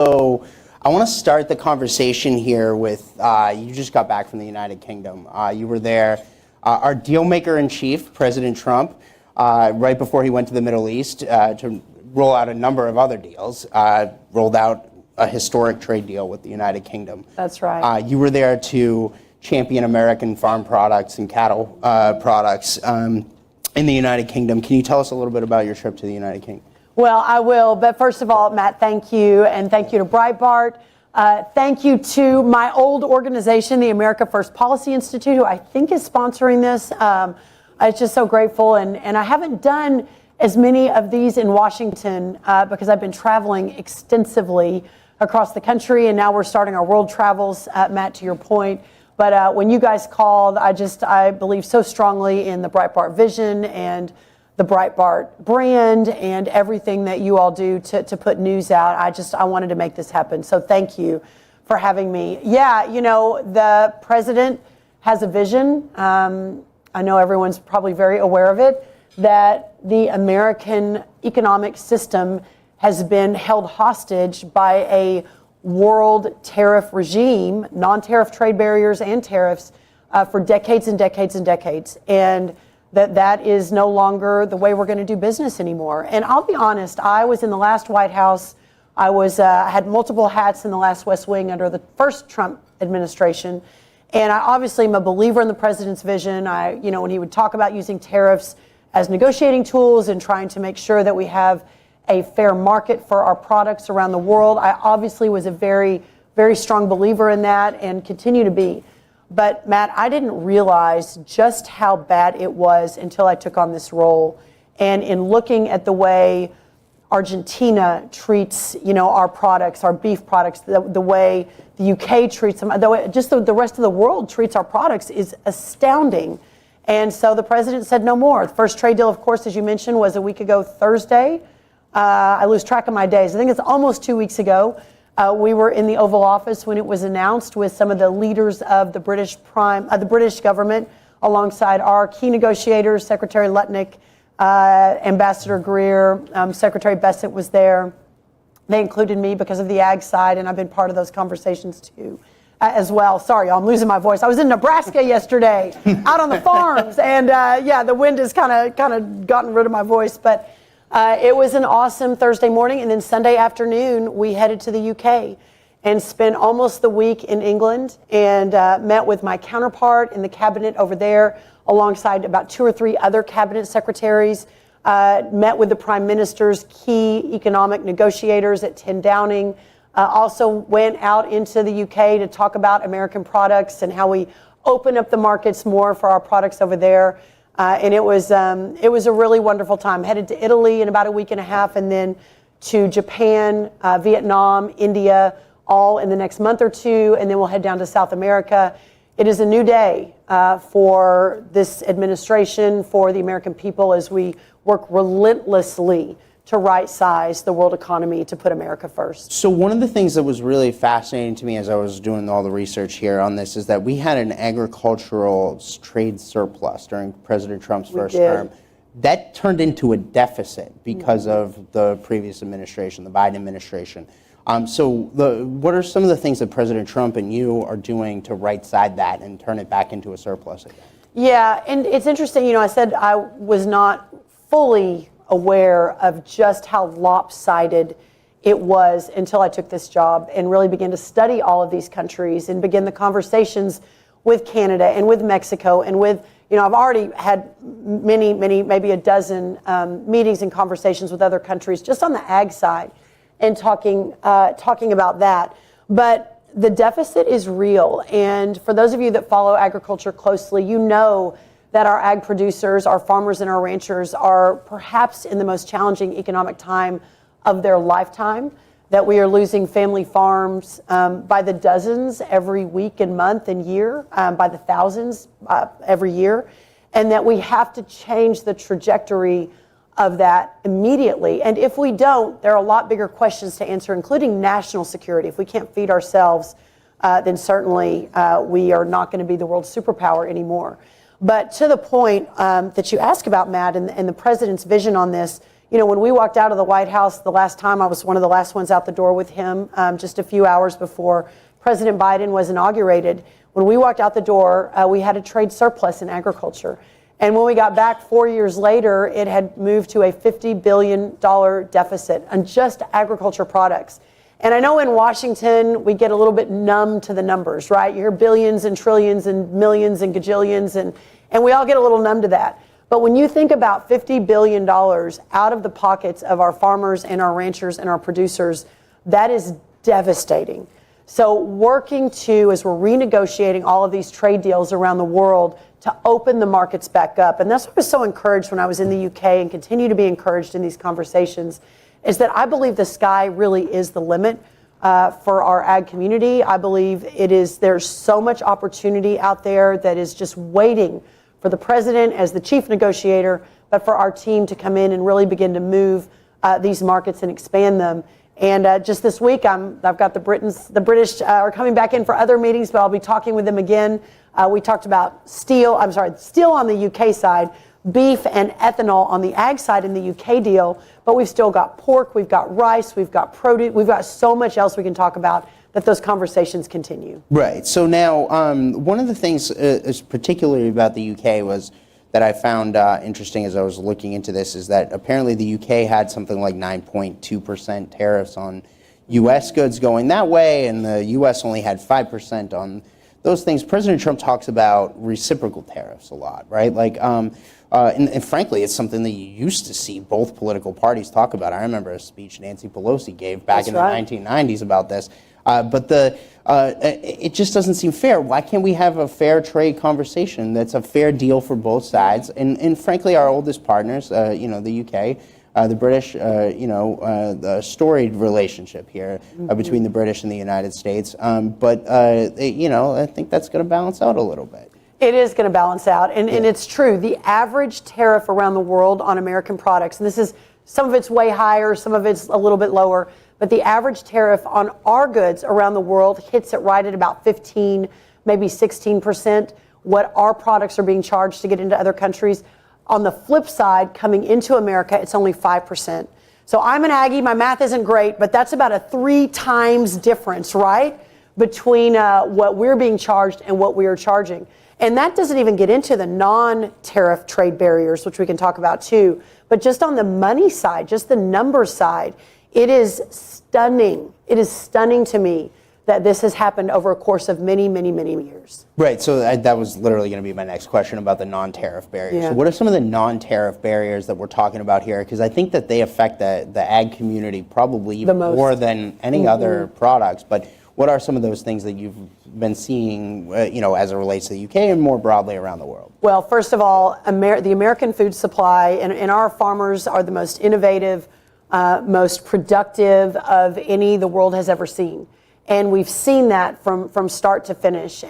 So I want to start the conversation here with, you just got back from the United Kingdom. You were there. Our deal maker in chief, President Trump, right before he went to the Middle East to roll out a number of other deals, rolled out a historic trade deal with the United Kingdom. That's right. You were there to champion American farm products and cattle products in the United Kingdom. Can you tell us a little bit about your trip to the United Kingdom? Well, I will. But first of all, Matt, thank you. And thank you to Breitbart. Thank you to my old organization, the America First Policy Institute, who I think is sponsoring this. I'm just so grateful. And I haven't done as many of these in Washington because I've been traveling extensively across the country. And now we're starting our world travels, Matt, to your point. But when you guys called, I believe so strongly in the Breitbart vision and the Breitbart brand and everything that you all do to put news out. I wanted to make this happen. So thank you for having me. Yeah, you know, the president has a vision. I know everyone's probably very aware of it, that the American economic system has been held hostage by a world tariff regime, non-tariff trade barriers and tariffs for decades and decades and decades. And that is no longer the way we're going to do business anymore. And I'll be honest, I was in the last White House. I had multiple hats in the last West Wing under the first Trump administration. And I obviously am a believer in the president's vision. When he would talk about using tariffs as negotiating tools and trying to make sure that we have a fair market for our products around the world, I obviously was a very, very strong believer in that and continue to be. But Matt, I didn't realize just how bad it was until I took on this role. And in looking at the way Argentina treats, our products, our beef products, the way the UK treats them, the way just the rest of the world treats our products is astounding. And so the president said no more. The first trade deal, of course, as you mentioned, was a week ago Thursday. I lose track of my days. I think it's almost 2 weeks ago. We were in the Oval Office when it was announced with some of the leaders of the British government, alongside our key negotiators, Secretary Lutnick, Ambassador Greer, Secretary Bessent was there. They included me because of the ag side, and I've been part of those conversations too, as well. Sorry, y'all, I'm losing my voice. I was in Nebraska yesterday, out on the farms, and the wind has kind of gotten rid of my voice, but. It was an awesome Thursday morning, and then Sunday afternoon, we headed to the UK and spent almost the week in England and met with my counterpart in the cabinet over there, alongside about 2 or 3 other cabinet secretaries, met with the Prime Minister's key economic negotiators at 10 Downing, also went out into the UK to talk about American products and how we open up the markets more for our products over there. And it was a really wonderful time. Headed to Italy in about a week and a half, and then to Japan, Vietnam, India, all in the next month or two, and then we'll head down to South America. It is a new day for this administration, for the American people, as we work relentlessly to right-size the world economy to put America first. So one of the things that was really fascinating to me as I was doing all the research here on this is that we had an agricultural trade surplus during President Trump's first term. That turned into a deficit because of the previous administration, the Biden administration. What are some of the things that President Trump and you are doing to right-side that and turn it back into a surplus again? Yeah, and it's interesting, I said I was not fully aware of just how lopsided it was until I took this job and really began to study all of these countries and begin the conversations with Canada and with Mexico and with, I've already had many, maybe a dozen meetings and conversations with other countries just on the ag side and talking about that. But the deficit is real. And for those of you that follow agriculture closely, you know that our ag producers, our farmers and our ranchers are perhaps in the most challenging economic time of their lifetime, that we are losing family farms by the dozens every week and month and year, by the thousands every year, and that we have to change the trajectory of that immediately. And if we don't, there are a lot bigger questions to answer, including national security. If we can't feed ourselves, then certainly we are not going to be the world superpower anymore. But to the point that you ask about, Matt, and the president's vision on this, when we walked out of the White House the last time, I was one of the last ones out the door with him, just a few hours before President Biden was inaugurated. When we walked out the door, we had a trade surplus in agriculture. And when we got back 4 years later, it had moved to a $50 billion deficit on just agriculture products. And I know in Washington, we get a little bit numb to the numbers, right? You hear billions and trillions and millions and gajillions, and we all get a little numb to that. But when you think about $50 billion out of the pockets of our farmers and our ranchers and our producers, that is devastating. So working as we're renegotiating all of these trade deals around the world to open the markets back up. And that's what I was so encouraged when I was in the UK and continue to be encouraged in these conversations, is that I believe the sky really is the limit for our ag community. I believe there's so much opportunity out there that is just waiting for the president as the chief negotiator, but for our team to come in and really begin to move these markets and expand them. And just this week, I've got the British are coming back in for other meetings, but I'll be talking with them again. We talked about steel on the UK side, beef and ethanol on the ag side in the UK deal, but we've still got pork, we've got rice, we've got produce, we've got so much else we can talk about that those conversations continue. Right. So now, one of the things is particularly about the UK was that I found interesting as I was looking into this is that apparently the UK had something like 9.2% tariffs on U.S. goods going that way, and the U.S. only had 5% on those things. President Trump talks about reciprocal tariffs a lot, right? Like, and frankly, it's something that you used to see both political parties talk about. I remember a speech Nancy Pelosi gave back in the 1990s about this. But it just doesn't seem fair. Why can't we have a fair trade conversation that's a fair deal for both sides? And frankly, our oldest partners, the UK, the British, the storied relationship here between the British and the United States. But I think that's going to balance out a little bit. It is going to balance out. And it's true. The average tariff around the world on American products, and some of it's way higher, some of it's a little bit lower, but the average tariff on our goods around the world hits it right at about 15, maybe 16%, what our products are being charged to get into other countries. On the flip side, coming into America, it's only 5%. So I'm an Aggie, my math isn't great, but that's about a 3 times difference, right, between what we're being charged and what we are charging. And that doesn't even get into the non-tariff trade barriers, which we can talk about too. But just on the money side, just the numbers side, it is stunning. It is stunning to me that this has happened over a course of many, many, many years. Right. So that was literally going to be my next question about the non-tariff barriers. Yeah. So what are some of the non-tariff barriers that we're talking about here? Because I think that they affect the ag community probably even more than any other products. But what are some of those things that you've been seeing, as it relates to the UK and more broadly around the world? Well, first of all, the American food supply and our farmers are the most innovative, most productive of any the world has ever seen. And we've seen that from start to finish.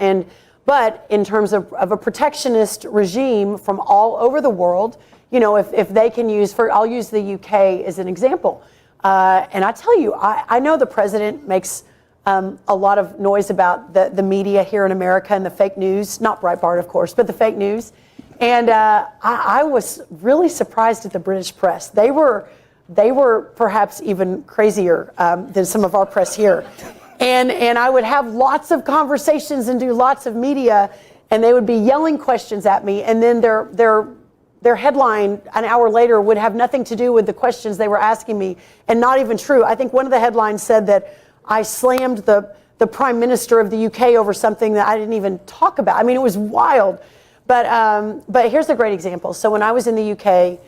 But in terms of a protectionist regime from all over the world, if they can I'll use the UK as an example. And I tell you, I know the president makes a lot of noise about the media here in America and the fake news, not Breitbart, of course, but the fake news. And I was really surprised at the British press. They were perhaps even crazier than some of our press here. And I would have lots of conversations and do lots of media, and they would be yelling questions at me, and then their headline an hour later would have nothing to do with the questions they were asking me, and not even true. I think one of the headlines said that I slammed the Prime Minister of the UK over something that I didn't even talk about. I mean, it was wild. But here's a great example. So when I was in the UK,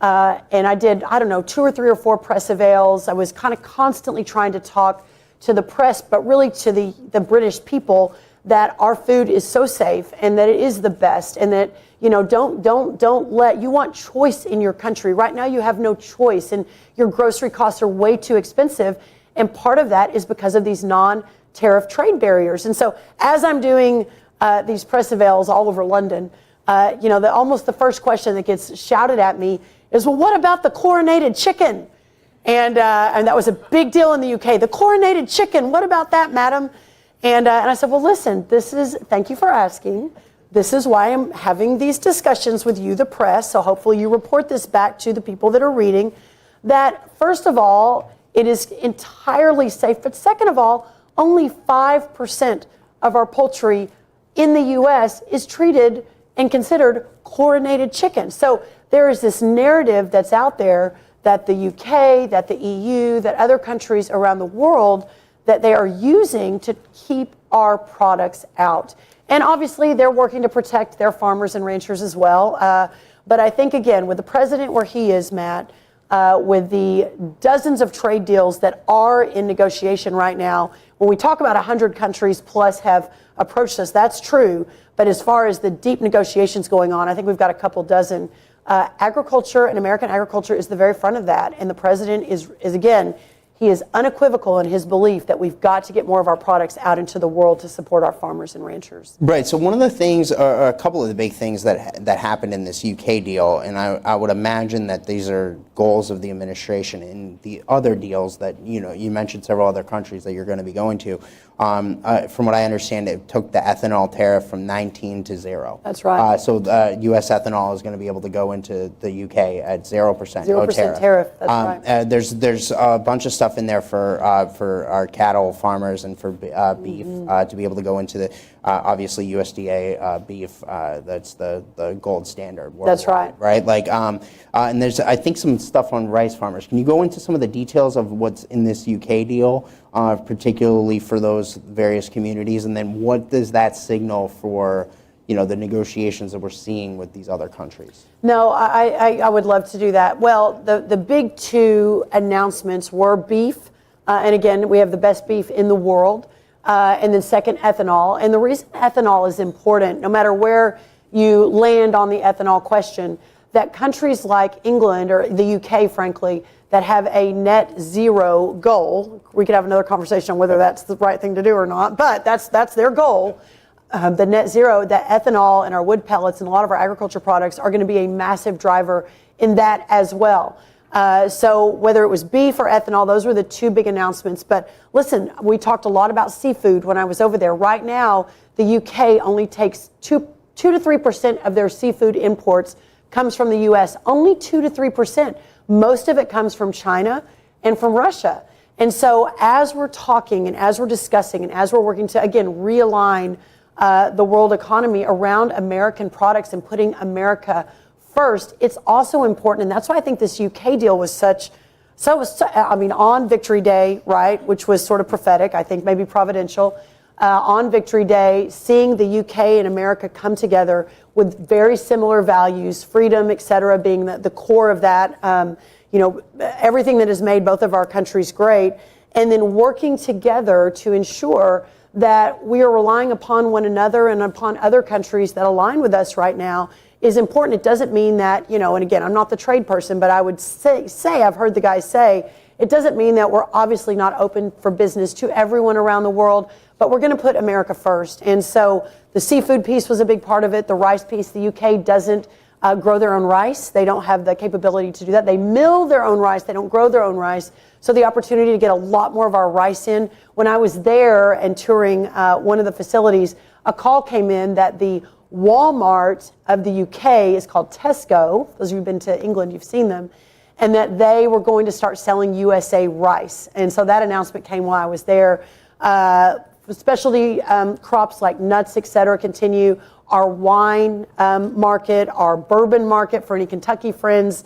and I did, 2 or 3 or 4 press avails, I was kind of constantly trying to talk to the press, but really to the British people, that our food is so safe and that it is the best, and that you want choice in your country. Right now you have no choice, and your grocery costs are way too expensive, and part of that is because of these non-tariff trade barriers. And so as I'm doing these press avails all over London, almost the first question that gets shouted at me is, well, what about the chlorinated chicken? And that was a big deal in the UK. The chlorinated chicken, what about that, madam? And I said, well, listen, thank you for asking. This is why I'm having these discussions with you, the press, so hopefully you report this back to the people that are reading. that, first of all, it is entirely safe, but second of all, only 5% of our poultry in the U.S. is treated and considered chlorinated chicken. So there is this narrative that's out there that the UK, that the EU, that other countries around the world, that they are using to keep our products out. And obviously they're working to protect their farmers and ranchers as well. But I think, again, with the president where he is, Matt, with the dozens of trade deals that are in negotiation right now, when we talk about 100 countries plus have approached us, that's true. But as far as the deep negotiations going on, I think we've got a couple dozen. Agriculture and American agriculture is the very front of that. And the president is again, he is unequivocal in his belief that we've got to get more of our products out into the world to support our farmers and ranchers. Right. So one of the things, or a couple of the big things that happened in this UK deal, and I would imagine that these are goals of the administration in the other deals that, you mentioned several other countries that you're going to be going to. From what I understand, it took the ethanol tariff from 19 to 0. That's right. So U.S. ethanol is going to be able to go into the UK at 0%. 0% tariff. That's right. There's a bunch of stuff in there for our cattle farmers and for beef to be able to go into the obviously USDA beef. That's the gold standard. That's right. Right. And there's I think some stuff on rice farmers. Can you go into some of the details of what's in this UK deal, particularly for those various communities, and then what does that signal for the negotiations that we're seeing with these other countries? No, I would love to do that. Well, the big two announcements were beef, and again, we have the best beef in the world, and then second, ethanol. And the reason ethanol is important, no matter where you land on the ethanol question, that countries like England or the UK, frankly, that have a net zero goal, we could have another conversation on whether that's the right thing to do or not, but that's their goal. The net zero, that ethanol and our wood pellets and a lot of our agriculture products are going to be a massive driver in that as well. So whether it was beef or ethanol, those were the two big announcements. But listen, we talked a lot about seafood when I was over there. Right now, the UK only takes 2 to 3% of their seafood imports comes from the U.S. Only 2 to 3%. Most of it comes from China and from Russia. And so as we're talking and as we're discussing and as we're working to, again, realign the world economy around American products and putting America first, it's also important. And that's why I think this UK deal was on Victory Day, right, which was sort of prophetic, I think maybe providential. On Victory Day, seeing the UK and America come together with very similar values, freedom, et cetera, being the core of that, everything that has made both of our countries great, and then working together to ensure that we are relying upon one another and upon other countries that align with us right now is important. It doesn't mean that, and again, I'm not the trade person, but I would say I've heard the guys say, it doesn't mean that we're obviously not open for business to everyone around the world, but we're going to put America first. And so the seafood piece was a big part of it. The rice piece, the UK doesn't grow their own rice. They don't have the capability to do that. They mill their own rice. They don't grow their own rice. So the opportunity to get a lot more of our rice in. When I was there and touring one of the facilities, a call came in that the Walmart of the UK is called Tesco. Those of you who've been to England, you've seen them. And that they were going to start selling USA rice. And so that announcement came while I was there. Specialty crops like nuts, et cetera, continue. Our wine market, our bourbon market for any Kentucky friends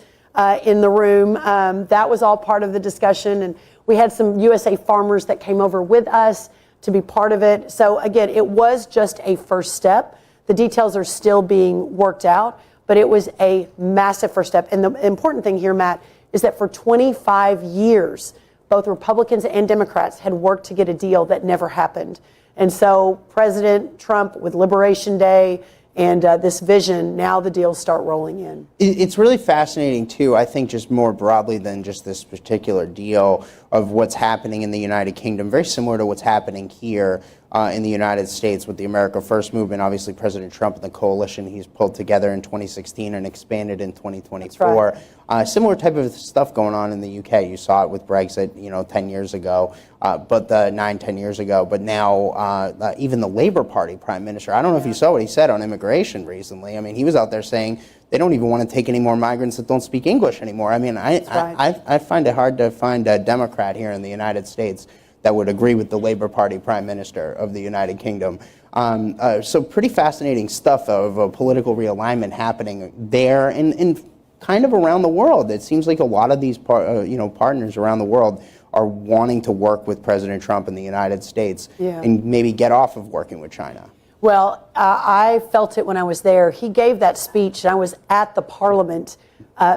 in the room, that was all part of the discussion. And we had some USA farmers that came over with us to be part of it. So again, it was just a first step. The details are still being worked out, but it was a massive first step. And the important thing here, Matt, is that for 25 years, both Republicans and Democrats had worked to get a deal that never happened. And so President Trump with Liberation Day and this vision, now the deals start rolling in. It's really fascinating, too, I think just more broadly than just this particular deal of what's happening in the United Kingdom, very similar to what's happening here in the United States with the America First movement. Obviously, President Trump and the coalition he's pulled together in 2016 and expanded in 2024. That's right. Similar type of stuff going on in the UK. You saw it with Brexit, 10 years ago, but 10 years ago. But now, even the Labour Party Prime Minister, I don't know if you saw what he said on immigration recently. I mean, he was out there saying they don't even want to take any more migrants that don't speak English anymore. I mean, I find it hard to find a Democrat here in the United States that would agree with the Labour Party Prime Minister of the United Kingdom. So pretty fascinating stuff of a political realignment happening there and kind of around the world. It seems like a lot of these partners around the world are wanting to work with President Trump in the United States and maybe get off of working with China. Well, I felt it when I was there. He gave that speech, and I was at the Parliament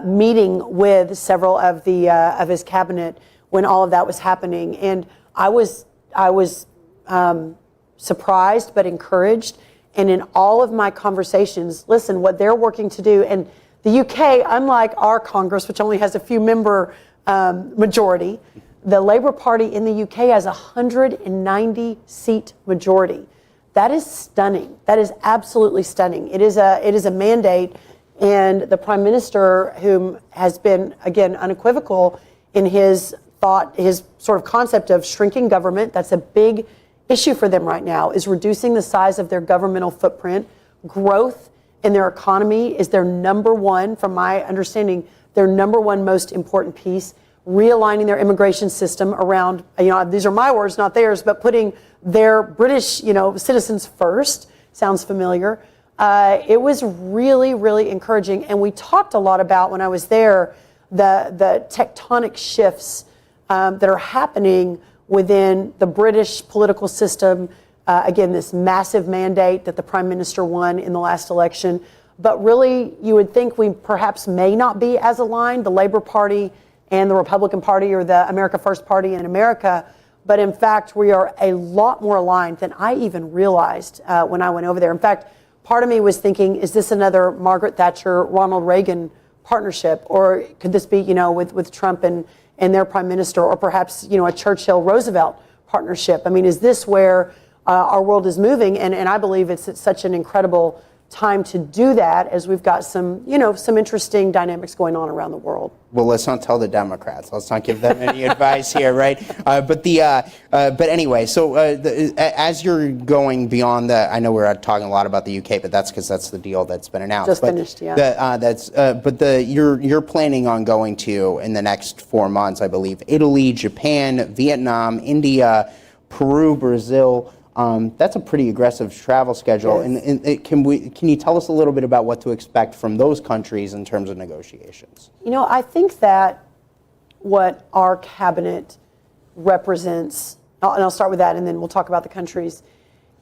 meeting with several of his cabinet when all of that was happening, and I was surprised but encouraged. And in all of my conversations, listen, what they're working to do, and the UK, unlike our Congress, which only has a few member majority, the Labour Party in the UK has a 190 seat majority. That is stunning. That is absolutely stunning. It is a mandate, and the Prime Minister, whom has been, again, unequivocal in his thought, his sort of concept of shrinking government, that's a big issue for them right now, is reducing the size of their governmental footprint. Growth in their economy is their number one, from my understanding, their number one most important piece. Realigning their immigration system around, these are my words, not theirs, but putting their British, citizens first. Sounds familiar. It was really, really encouraging. And we talked a lot about, when I was there, the tectonic shifts that are happening within the British political system. Again, this massive mandate that the Prime Minister won in the last election. But really, you would think we perhaps may not be as aligned, the Labour Party and the Republican Party, or the America First Party in America. But in fact, we are a lot more aligned than I even realized when I went over there. In fact, part of me was thinking, is this another Margaret Thatcher, Ronald Reagan partnership? Or could this be, with Trump and their prime minister, or perhaps, a Churchill-Roosevelt partnership? I mean, is this where our world is moving? And I believe it's such an incredible time to do that, as we've got some interesting dynamics going on around the world. Well, let's not tell the Democrats. Let's not give them any advice here, right? But anyway, so as you're going beyond the, I know we're talking a lot about the UK, but that's because that's the deal that's been announced. Just finished, yeah. You're planning on going to, in the next 4 months, I believe, Italy, Japan, Vietnam, India, Peru, Brazil. That's a pretty aggressive travel schedule. Yes. And can you tell us a little bit about what to expect from those countries in terms of negotiations? I think that what our cabinet represents, and I'll start with that and then we'll talk about the countries,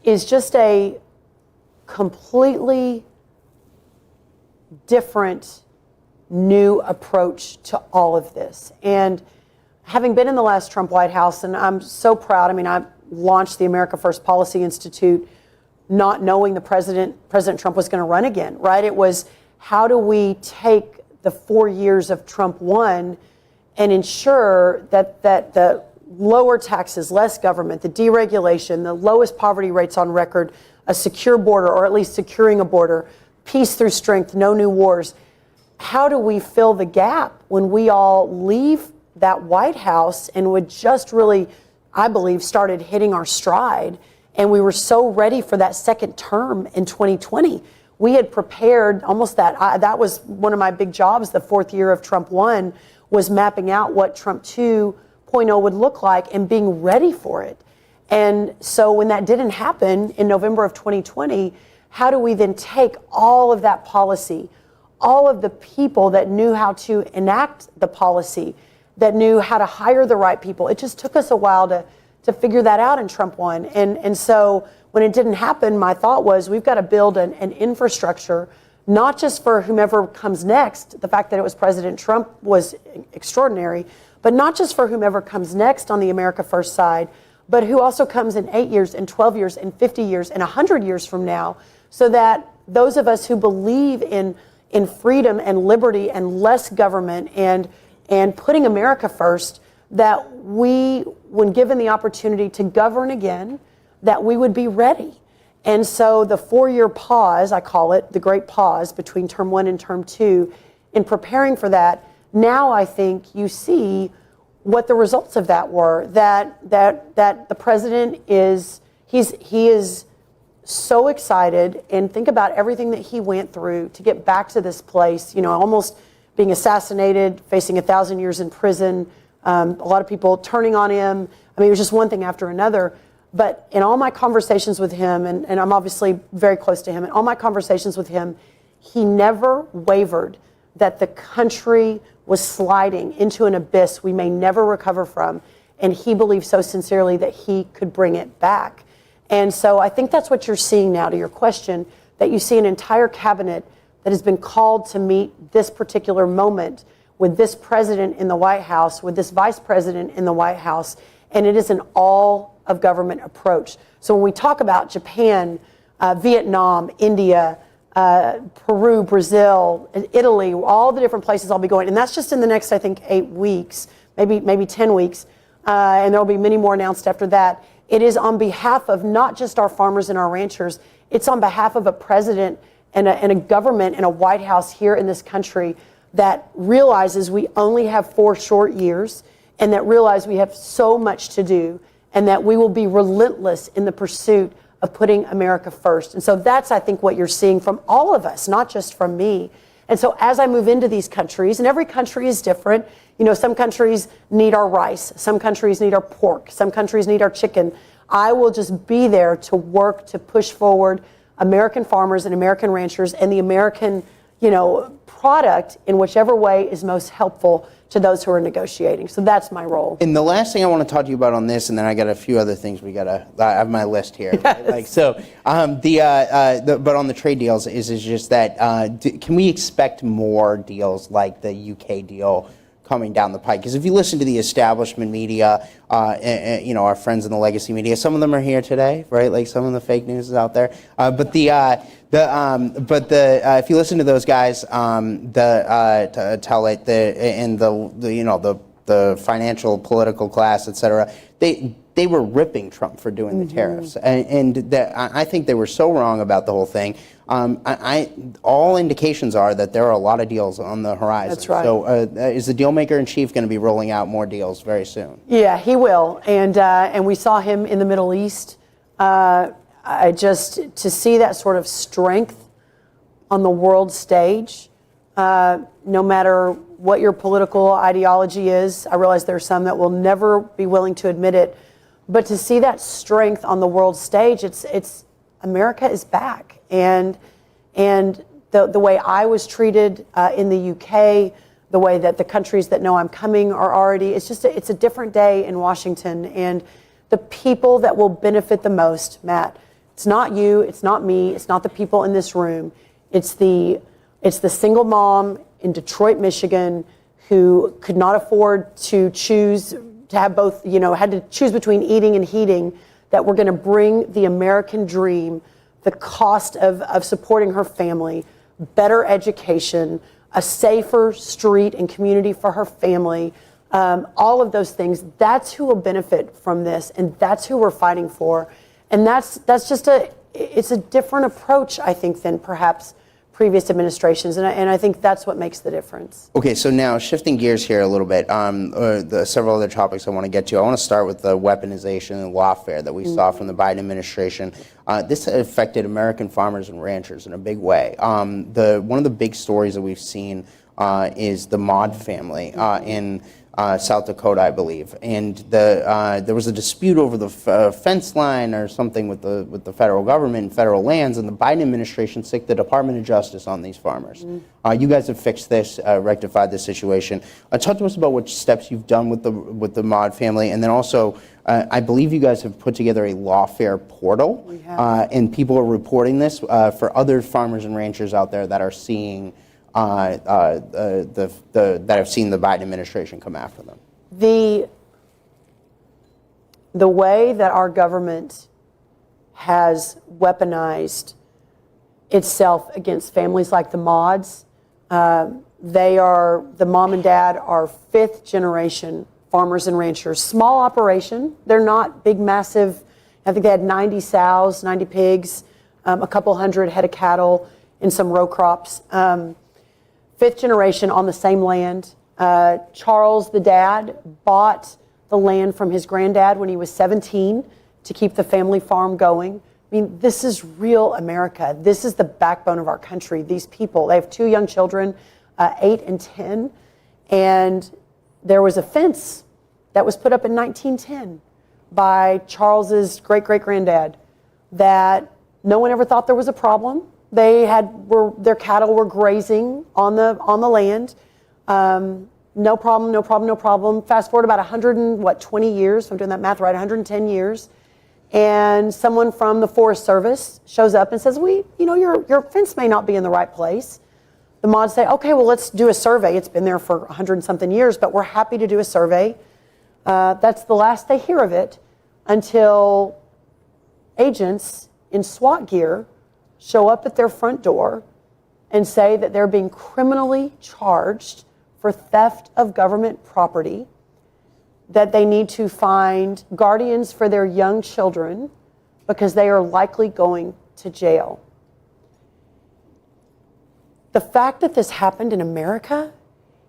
is just a completely different, new approach to all of this. And having been in the last Trump White House, and I'm so proud, I launched the America First Policy Institute not knowing President Trump was going to run again, right? It was, how do we take the 4 years of Trump 1 and ensure that the lower taxes, less government, the deregulation, the lowest poverty rates on record, a secure border, or at least securing a border, peace through strength, no new wars. How do we fill the gap when we all leave that White House and would just really, I believe, started hitting our stride, and we were so ready for that second term in 2020. We had prepared almost that. That was one of my big jobs. The 4th year of Trump 1 was mapping out what Trump 2.0 would look like and being ready for it. And so when that didn't happen in November of 2020, how do we then take all of that policy, all of the people that knew how to enact the policy, that knew how to hire the right people? It just took us a while to figure that out in Trump 1. And so when it didn't happen, my thought was, we've got to build an infrastructure, not just for whomever comes next. The fact that it was President Trump was extraordinary, but not just for whomever comes next on the America First side, but who also comes in 8 years and 12 years and 50 years and 100 years from now, so that those of us who believe in freedom and liberty and less government and putting America first, that we, when given the opportunity to govern again, that we would be ready. And so the 4-year pause, I call it the great pause between term 1 and term 2, in preparing for that, now I think you see what the results of that were, that the president he is so excited, and think about everything that he went through to get back to this place, almost being assassinated, facing 1,000 years in prison, a lot of people turning on him. I mean, it was just one thing after another. But in all my conversations with him, and I'm obviously very close to him, in all my conversations with him, he never wavered that the country was sliding into an abyss we may never recover from. And he believed so sincerely that he could bring it back. And so I think that's what you're seeing now, to your question, that you see an entire cabinet that has been called to meet this particular moment with this president in the White House, with this vice president in the White House, and it is an all-of-government approach. So when we talk about Japan, Vietnam, India, Peru, Brazil, Italy, all the different places I'll be going, and that's just in the next, I think, 8 weeks, maybe 10 weeks, and there will be many more announced after that. It is on behalf of not just our farmers and our ranchers, it's on behalf of a president and a government and a White House here in this country that realizes we only have 4 short years, and that realize we have so much to do, and that we will be relentless in the pursuit of putting America first. And so that's, I think, what you're seeing from all of us, not just from me. And so as I move into these countries, and every country is different, some countries need our rice, some countries need our pork, some countries need our chicken. I will just be there to work to push forward American farmers and American ranchers and the American, product in whichever way is most helpful to those who are negotiating. So that's my role. And the last thing I want to talk to you about on this, and then I got a few other things I have my list here. Yes. But on the trade deals is just that, can we expect more deals like the UK deal coming down the pike? Because if you listen to the establishment media, our friends in the legacy media, some of them are here today, right? Like some of the fake news is out there. If you listen to those guys, the financial all class, et cetera, they were ripping Trump for doing the tariffs, and I think they were so wrong about the whole thing. All indications are that there are a lot of deals on the horizon. That's right. So is the deal maker in chief going to be rolling out more deals very soon? Yeah, he will, and we saw him in the Middle East. To see that sort of strength on the world stage, no matter what your political ideology is. I realize there are some that will never be willing to admit it, but to see that strength on the world stage, it's America is back, and the way I was treated in the UK, the way that the countries that know I'm coming are already, it's a different day in Washington, and the people that will benefit the most, Matt, it's not you, it's not me, it's not the people in this room, it's the single mom in Detroit, Michigan, who could not afford to choose to have both, had to choose between eating and heating, that we're going to bring the American dream, the cost of supporting her family, better education, a safer street and community for her family, all of those things. That's who will benefit from this, and that's who we're fighting for. And that's just it's a different approach, I think, than perhaps previous administrations, and I think that's what makes the difference. Okay, so now shifting gears here a little bit, several other topics I want to get to. I want to start with the weaponization and lawfare that we saw from the Biden administration. This affected American farmers and ranchers in a big way. One of the big stories that we've seen is the Maud family in South Dakota, I believe, and there was a dispute over the fence line or something with the federal government and federal lands, and the Biden administration sicked the Department of Justice on these farmers. You guys have fixed this, rectified this situation. Talk to us about what steps you've done with the Maud family, and then also, I believe you guys have put together a Lawfare portal, and people are reporting this for other farmers and ranchers out there that are seeing. That have seen the Biden administration come after them. The way that our government has weaponized itself against families like the Mauds, the mom and dad are 5th generation farmers and ranchers. Small operation. They're not big, massive. I think they had 90 sows, 90 pigs, a couple hundred head of cattle, and some row crops. Fifth generation on the same land. Charles, the dad, bought the land from his granddad when he was 17 to keep the family farm going. I mean, this is real America. This is the backbone of our country. These people, they have two young children, 8 and 10, and there was a fence that was put up in 1910 by Charles's great-great-granddad that no one ever thought there was a problem. Their cattle were grazing on the land. No problem, no problem, no problem. Fast forward about 120 years, if I'm doing that math right, 110 years. And someone from the Forest Service shows up and says, your fence may not be in the right place. The mods say, okay, well, let's do a survey. It's been there for 100 and something years, but we're happy to do a survey. That's the last they hear of it until agents in SWAT gear show up at their front door and say that they're being criminally charged for theft of government property, that they need to find guardians for their young children because they are likely going to jail. The fact that this happened in America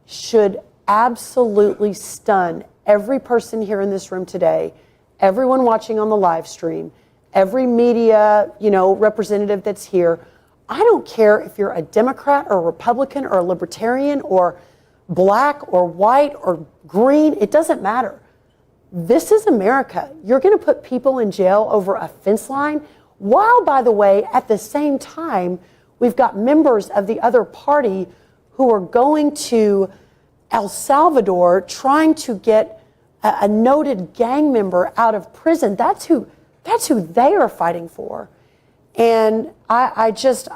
should absolutely stun every person here in this room today, everyone watching on the live stream, every media, representative that's here. I don't care if you're a Democrat or a Republican or a Libertarian or black or white or green, it doesn't matter. This is America. You're going to put people in jail over a fence line, while, by the way, at the same time, we've got members of the other party who are going to El Salvador trying to get a noted gang member out of prison. That's who they are fighting for. And I just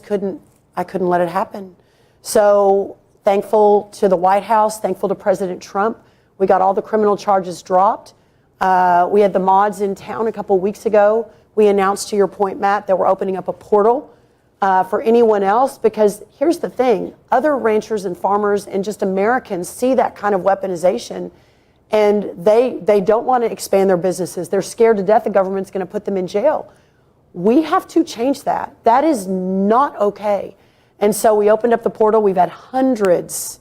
couldn't let it happen. So thankful to the White House, thankful to President Trump. We got all the criminal charges dropped. We had the mods in town a couple weeks ago. We announced, to your point, Matt, that we're opening up a portal for anyone else, because here's the thing, other ranchers and farmers and just Americans see that kind of weaponization, and they don't want to expand their businesses. They're scared to death the government's going to put them in jail. We have to change that. That is not okay. And so we opened up the portal. We've had hundreds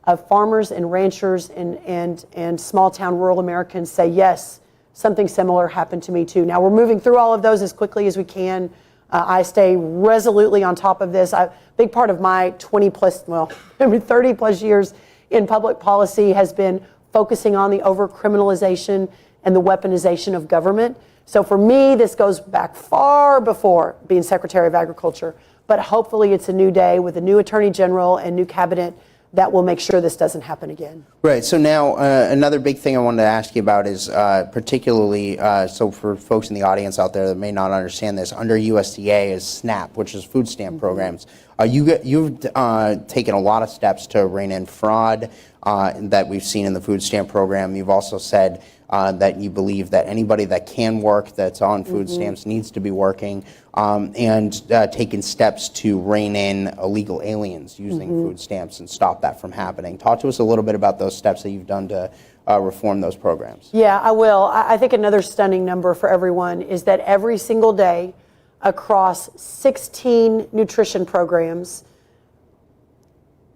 of farmers and ranchers and small town rural Americans say, yes, something similar happened to me too. Now we're moving through all of those as quickly as we can. I stay resolutely on top of this. A big part of my 30 plus years in public policy has been focusing on the over-criminalization and the weaponization of government. So for me, this goes back far before being Secretary of Agriculture, but hopefully it's a new day with a new Attorney General and new cabinet that will make sure this doesn't happen again. Right. So now another big thing I wanted to ask you about is particularly, so for folks in the audience out there that may not understand this, under USDA is SNAP, which is food stamp programs. You've taken a lot of steps to rein in fraud that we've seen in the food stamp program. You've also said that you believe that anybody that can work that's on food stamps needs to be working, and taken steps to rein in illegal aliens using food stamps and stop that from happening. Talk to us a little bit about those steps that you've done to reform those programs. Yeah, I will. I think another stunning number for everyone is that every single day across 16 nutrition programs,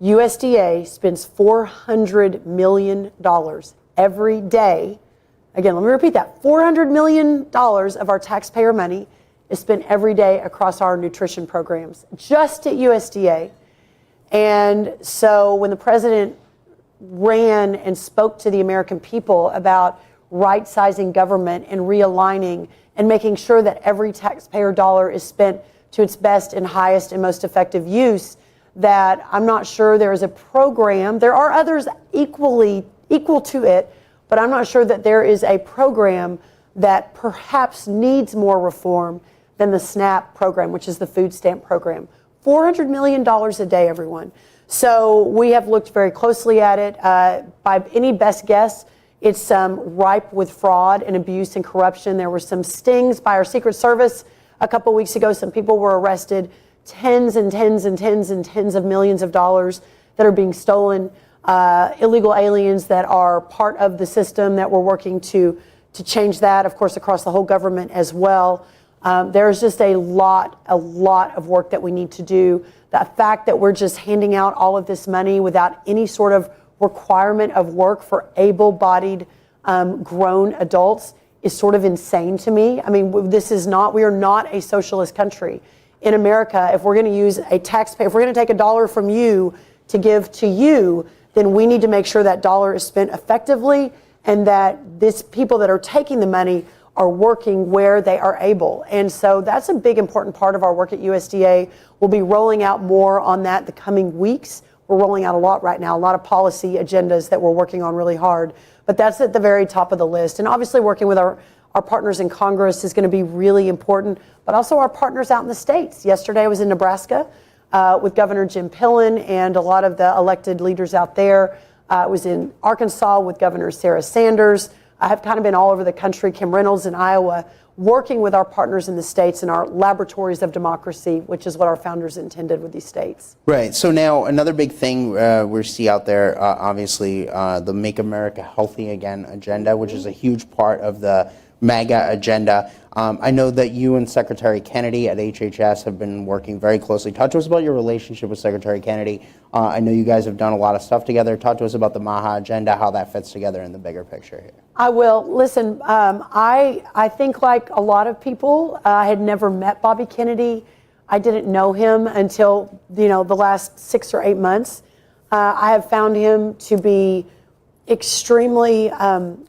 USDA spends $400 million every day. Again, let me repeat that. $400 million of our taxpayer money is spent every day across our nutrition programs, just at USDA. And so when the president ran and spoke to the American people about right-sizing government and realigning and making sure that every taxpayer dollar is spent to its best and highest and most effective use, that I'm not sure there is a program. There are others equal to it, but I'm not sure that there is a program that perhaps needs more reform than the SNAP program, which is the food stamp program. $400 million a day, everyone. So we have looked very closely at it. By any best guess, it's ripe with fraud and abuse and corruption. There were some stings by our Secret Service a couple weeks ago. Some people were arrested, tens and tens and tens and tens of millions of dollars that are being stolen. Illegal aliens that are part of the system that we're working to to change that, of course, across the whole government as well. There's just a lot of work that we need to do. The fact that we're just handing out all of this money without any sort of requirement of work for able-bodied grown adults is sort of insane to me. I mean, we are not a socialist country. In America, if we're going to use a taxpayer, if we're going to take $1 from you to give to you, then we need to make sure that dollar is spent effectively and that people that are taking the money are working where they are able. And so that's a big important part of our work at USDA. We'll be rolling out more on that the coming weeks. We're rolling out a lot right now, a lot of policy agendas that we're working on really hard. But that's at the very top of the list. And obviously working with our partners in Congress is going to be really important, but also our partners out in the states. Yesterday I was in Nebraska with Governor Jim Pillen and a lot of the elected leaders out there. I was in Arkansas with Governor Sarah Sanders. I have kind of been all over the country, Kim Reynolds in Iowa, working with our partners in the states and our laboratories of democracy, which is what our founders intended with these states. Right. So now another big thing we see out there, obviously, the Make America Healthy Again agenda, which is a huge part of the MAGA agenda. I know that you and Secretary Kennedy at HHS have been working very closely. Talk to us about your relationship with Secretary Kennedy. I know you guys have done a lot of stuff together. Talk to us about the MAHA agenda, how that fits together in the bigger picture here. I will. Listen, I think like a lot of people, I had never met Bobby Kennedy. I didn't know him until, the last 6 or 8 months. I have found him to be extremely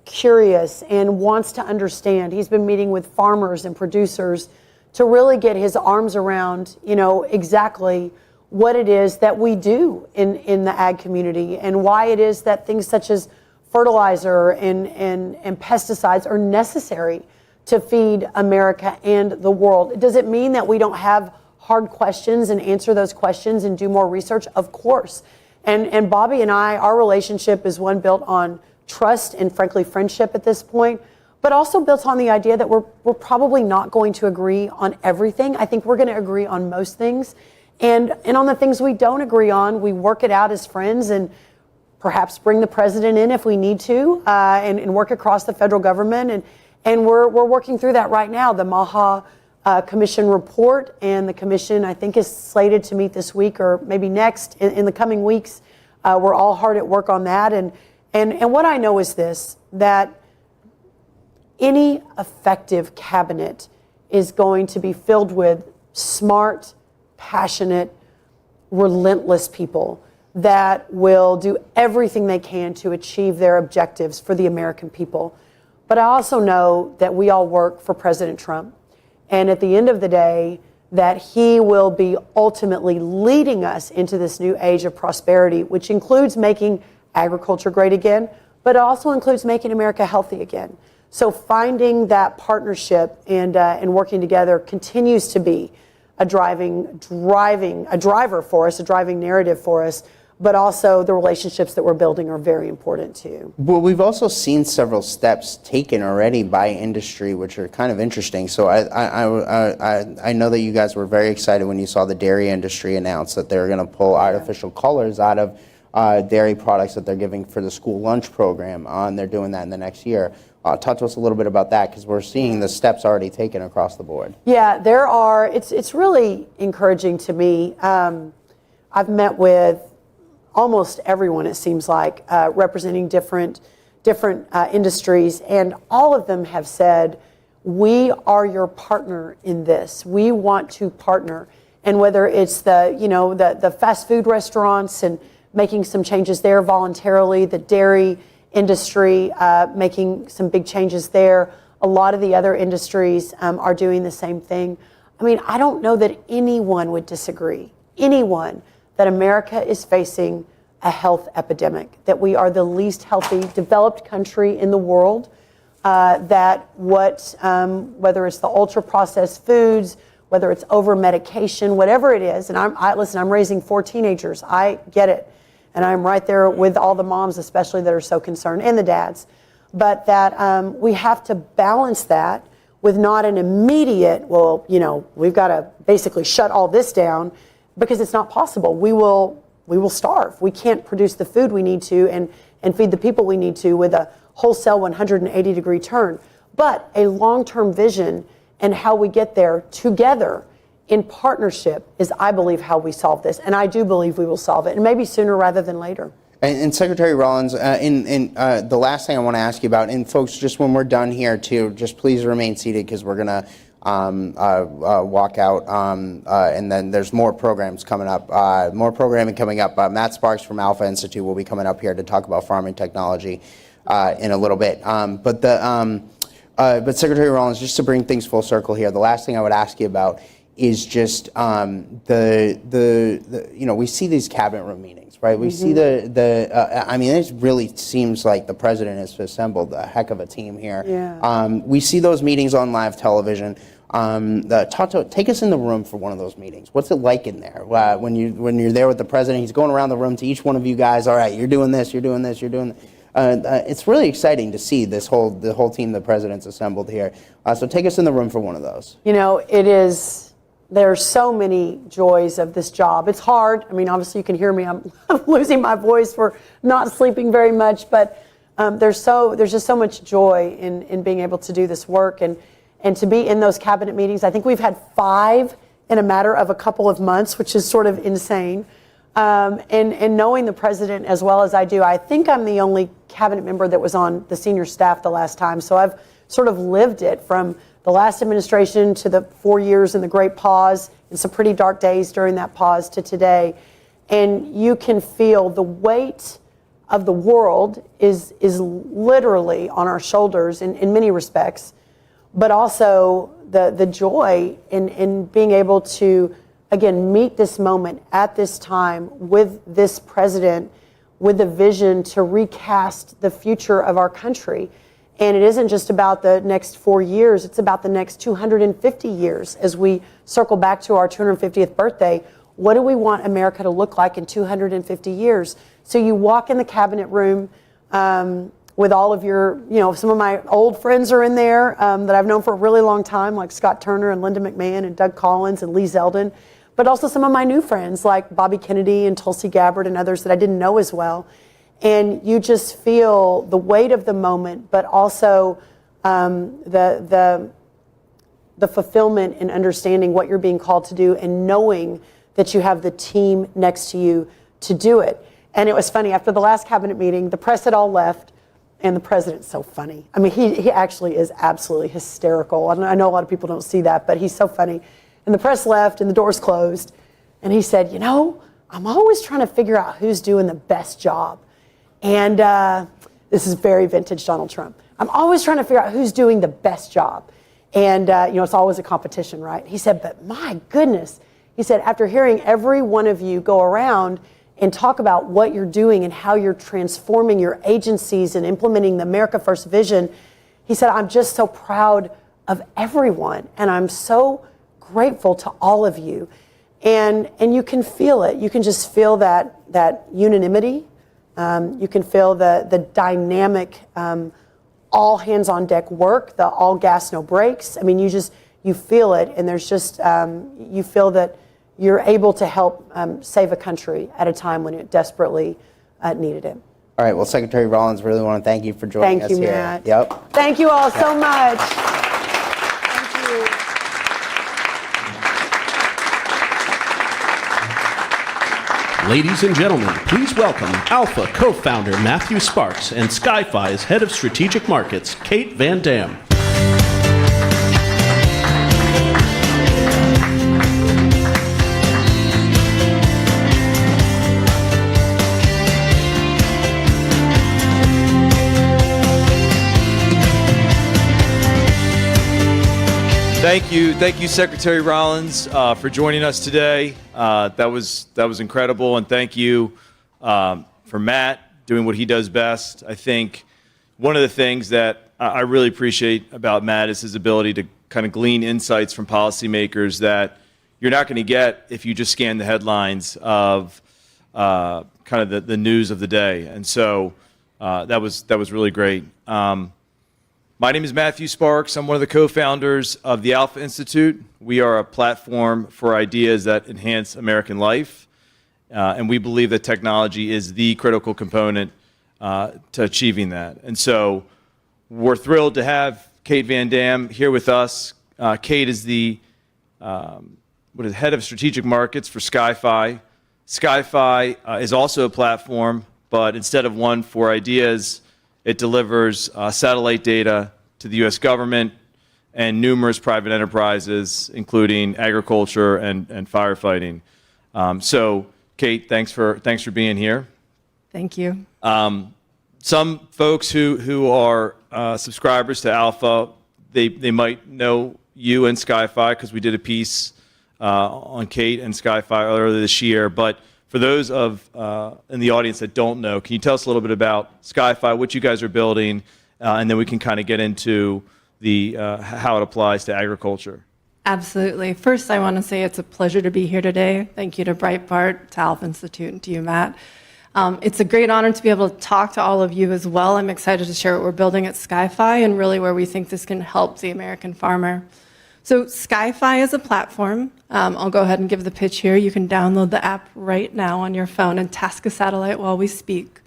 curious and wants to understand. He's been meeting with farmers and producers to really get his arms around, exactly what it is that we do in the ag community and why it is that things such as fertilizer and pesticides are necessary to feed America and the world. Does it mean that we don't have hard questions and answer those questions and do more research? Of course. And Bobby and I, our relationship is one built on trust and frankly friendship at this point, but also built on the idea that we're probably not going to agree on everything. I think we're going to agree on most things. And on the things we don't agree on, we work it out as friends and perhaps bring the president in if we need to, and work across the federal government. And we're working through that right now. The MAHA commission report, and the commission, I think, is slated to meet this week or maybe next in the coming weeks. We're all hard at work on that. And what I know is this, that any effective cabinet is going to be filled with smart, passionate, relentless people that will do everything they can to achieve their objectives for the American people. But I also know that we all work for President Trump. And at the end of the day, that he will be ultimately leading us into this new age of prosperity, which includes making agriculture great again, but also includes making America healthy again. So finding that partnership and working together continues to be a driving driver for us, a driving narrative for us. But also the relationships that we're building are very important too. Well, we've also seen several steps taken already by industry, which are kind of interesting. So I know that you guys were very excited when you saw the dairy industry announce that they're going to pull artificial colors out of dairy products that they're giving for the school lunch program, and they're doing that in the next year. Talk to us a little bit about that, because we're seeing the steps already taken across the board. Yeah, there are. It's really encouraging to me. I've met with almost everyone, it seems like, representing different industries, and all of them have said, we are your partner in this. We want to partner. And whether it's the fast food restaurants and making some changes there voluntarily, the dairy industry making some big changes there, a lot of the other industries are doing the same thing. I mean, I don't know that anyone would disagree, that America is facing a health epidemic, that we are the least healthy developed country in the world, that whether it's the ultra-processed foods, whether it's over-medication, whatever it is, and I'm raising 4 teenagers, I get it, and I'm right there with all the moms especially that are so concerned, and the dads, but that we have to balance that with not an immediate, we've got to basically shut all this down, because it's not possible. We will starve. We can't produce the food we need to and feed the people we need to with a wholesale 180-degree turn. but a long-term vision and how we get there together in partnership is, I believe, how we solve this. And I do believe we will solve it, and maybe sooner rather than later. And Secretary Rollins, the last thing I want to ask you about, and folks, just when we're done here too, just please remain seated because we're going to walk out, and then there's more programs coming up, more programming coming up. Matt Sparks from Alpha Institute will be coming up here to talk about farming technology in a little bit. But Secretary Rollins, just to bring things full circle here, the last thing I would ask you about is just we see these cabinet room meetings, right? We see I mean, it really seems like the president has assembled a heck of a team here. Yeah. We see those meetings on live television. Take us in the room for one of those meetings. What's it like in there when you're there with the president? He's going around the room to each one of you guys. All right, you're doing this. You're doing this. You're doing that. It's really exciting to see the whole team the president's assembled here. So take us in the room for one of those. You know, it is. There are so many joys of this job. It's hard. I mean, obviously you can hear me. I'm losing my voice for not sleeping very much, but there's just so much joy in being able to do this work and to be in those cabinet meetings. I think we've had 5 in a matter of a couple of months, which is sort of insane. And knowing the president as well as I do, I think I'm the only cabinet member that was on the senior staff the last time. So I've sort of lived it from the last administration to the 4 years in the great pause and some pretty dark days during that pause to today. And you can feel the weight of the world is literally on our shoulders in many respects, but also the joy in being able to, again, meet this moment at this time with this president with the vision to recast the future of our country. And it isn't just about the next 4 years, it's about the next 250 years as we circle back to our 250th birthday. What do we want America to look like in 250 years? So you walk in the cabinet room with all of your, some of my old friends are in there that I've known for a really long time, like Scott Turner and Linda McMahon and Doug Collins and Lee Zeldin, but also some of my new friends like Bobby Kennedy and Tulsi Gabbard and others that I didn't know as well. And you just feel the weight of the moment, but also the fulfillment in understanding what you're being called to do and knowing that you have the team next to you to do it. And it was funny, after the last cabinet meeting, the press had all left, and the president's so funny. I mean, he actually is absolutely hysterical. I know a lot of people don't see that, but he's so funny. And the press left, and the doors closed, and he said, I'm always trying to figure out who's doing the best job. And this is very vintage Donald Trump. I'm always trying to figure out who's doing the best job. And, it's always a competition, right? He said, but my goodness, he said, after hearing every one of you go around and talk about what you're doing and how you're transforming your agencies and implementing the America First vision, he said, I'm just so proud of everyone. And I'm so grateful to all of you. And you can feel it. You can just feel that unanimity. You can feel the dynamic, all hands on deck work, the all gas, no brakes. I mean, you feel it, and there's just, you feel that you're able to help save a country at a time when it desperately needed it. All right, well, Secretary Rollins, really want to thank you for joining us here. Thank you, Matt. Yep. Thank you all so much. Ladies and gentlemen, please welcome Alpha co-founder Matthew Sparks and SkyFi's head of strategic markets, Kate Van Dam. Thank you, Secretary Rollins, for joining us today. That was incredible, and thank you for Matt doing what he does best. I think one of the things that I really appreciate about Matt is his ability to kind of glean insights from policymakers that you're not going to get if you just scan the headlines of kind of the news of the day. And so that was really great. My name is Matthew Sparks. I'm one of the co-founders of the Alpha Institute. We are a platform for ideas that enhance American life, and we believe that technology is the critical component to achieving that. And so we're thrilled to have Kate Van Dam here with us. Kate is the head of strategic markets for Sky-Fi. Sky-Fi is also a platform, but instead of one for ideas, it delivers satellite data to the U.S. government and numerous private enterprises, including agriculture and firefighting. So, Kate, thanks for being here. Thank you. Some folks who are subscribers to Alpha, they might know you and Sky-Fi because we did a piece on Kate and Sky-Fi earlier this year. But for those in the audience that don't know, can you tell us a little bit about Sky-Fi, what you guys are building, and then we can kind of get into how it applies to agriculture? Absolutely. First, I want to say it's a pleasure to be here today. Thank you to Breitbart, to Alpha Institute, and to you, Matt. It's a great honor to be able to talk to all of you as well. I'm excited to share what we're building at Sky-Fi and really where we think this can help the American farmer. So Sky-Fi is a platform. I'll go ahead and give the pitch here. You can download the app right now on your phone and task a satellite while we speak.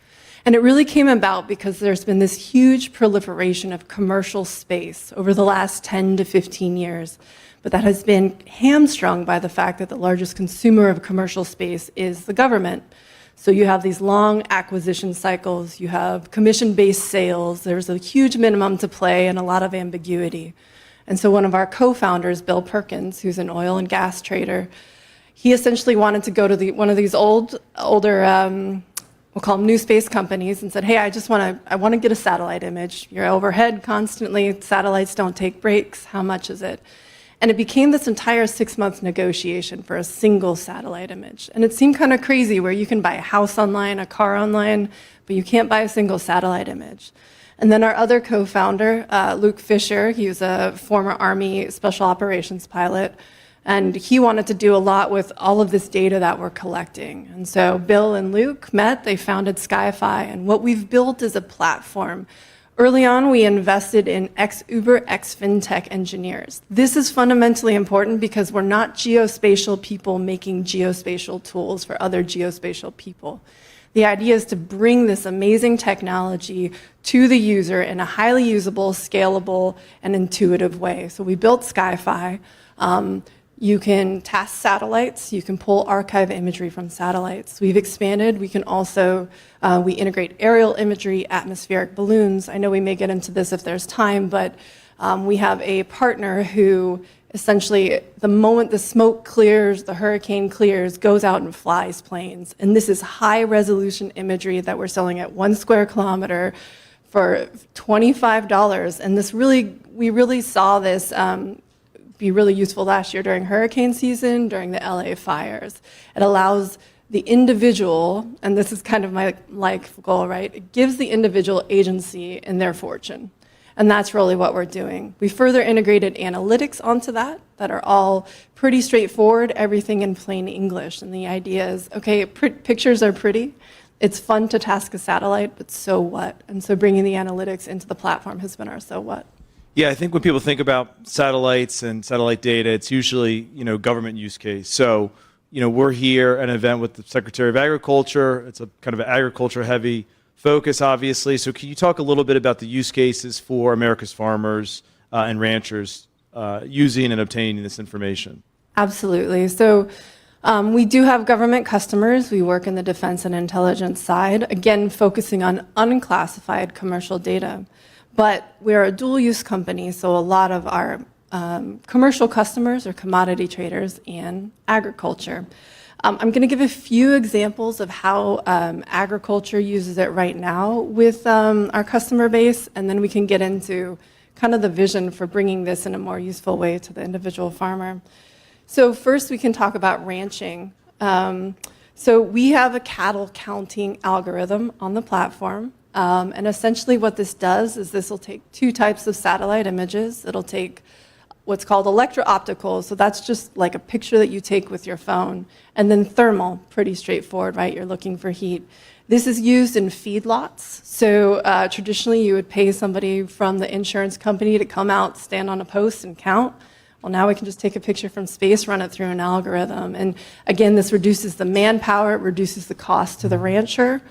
And it really came about because there's been this huge proliferation of commercial space over the last 10 to 15 years. But that has been hamstrung by the fact that the largest consumer of commercial space is the government. So you have these long acquisition cycles, you have commission-based sales, there's a huge minimum to play and a lot of ambiguity. And so one of our co-founders, Bill Perkins, who's an oil and gas trader, he essentially wanted to go to one of these older, we'll call them new space companies, and said, hey, I want to get a satellite image. You're overhead constantly, satellites don't take breaks, how much is it? And it became this entire 6-month negotiation for a single satellite image. And it seemed kind of crazy where you can buy a house online, a car online, but you can't buy a single satellite image. And then our other co-founder, Luke Fisher, he was a former Army special operations pilot, and he wanted to do a lot with all of this data that we're collecting. And so Bill and Luke met, they founded Sky-Fi, and what we've built is a platform. Early on, we invested in ex-Uber, ex-FinTech engineers. This is fundamentally important because we're not geospatial people making geospatial tools for other geospatial people. The idea is to bring this amazing technology to the user in a highly usable, scalable, and intuitive way. So we built Sky-Fi. You can task satellites. You can pull archive imagery from satellites. We've expanded. We can also, we integrate aerial imagery, atmospheric balloons. I know we may get into this if there's time, but we have a partner who essentially, the moment the smoke clears, the hurricane clears, goes out and flies planes. And this is high resolution imagery that we're selling at 1 square kilometer for $25. And we really saw this be really useful last year during hurricane season, during the LA fires. It allows the individual, and this is kind of my life goal, right? It gives the individual agency in their fortune. And that's really what we're doing. We further integrated analytics onto that are all pretty straightforward, everything in plain English. And the idea is, okay, pictures are pretty. It's fun to task a satellite, but so what? And so bringing the analytics into the platform has been our so what. Yeah, I think when people think about satellites and satellite data, it's usually, government use case. So, we're here at an event with the Secretary of Agriculture. It's a kind of an agriculture-heavy focus, obviously. So can you talk a little bit about the use cases for America's farmers and ranchers using and obtaining this information? Absolutely. So we do have government customers. We work in the defense and intelligence side, again, focusing on unclassified commercial data. But we're a dual-use company, so a lot of our commercial customers are commodity traders and agriculture. I'm going to give a few examples of how agriculture uses it right now with our customer base, and then we can get into kind of the vision for bringing this in a more useful way to the individual farmer. So first, we can talk about ranching. So we have a cattle counting algorithm on the platform. And essentially what this does is this will take 2 types of satellite images. It'll take what's called electro-optical, so that's just like a picture that you take with your phone, and then thermal, pretty straightforward, right? You're looking for heat. This is used in feedlots. So traditionally you would pay somebody from the insurance company to come out, stand on a post and count. Well, now we can just take a picture from space, run it through an algorithm. And again, this reduces the manpower, it reduces the cost to the rancher.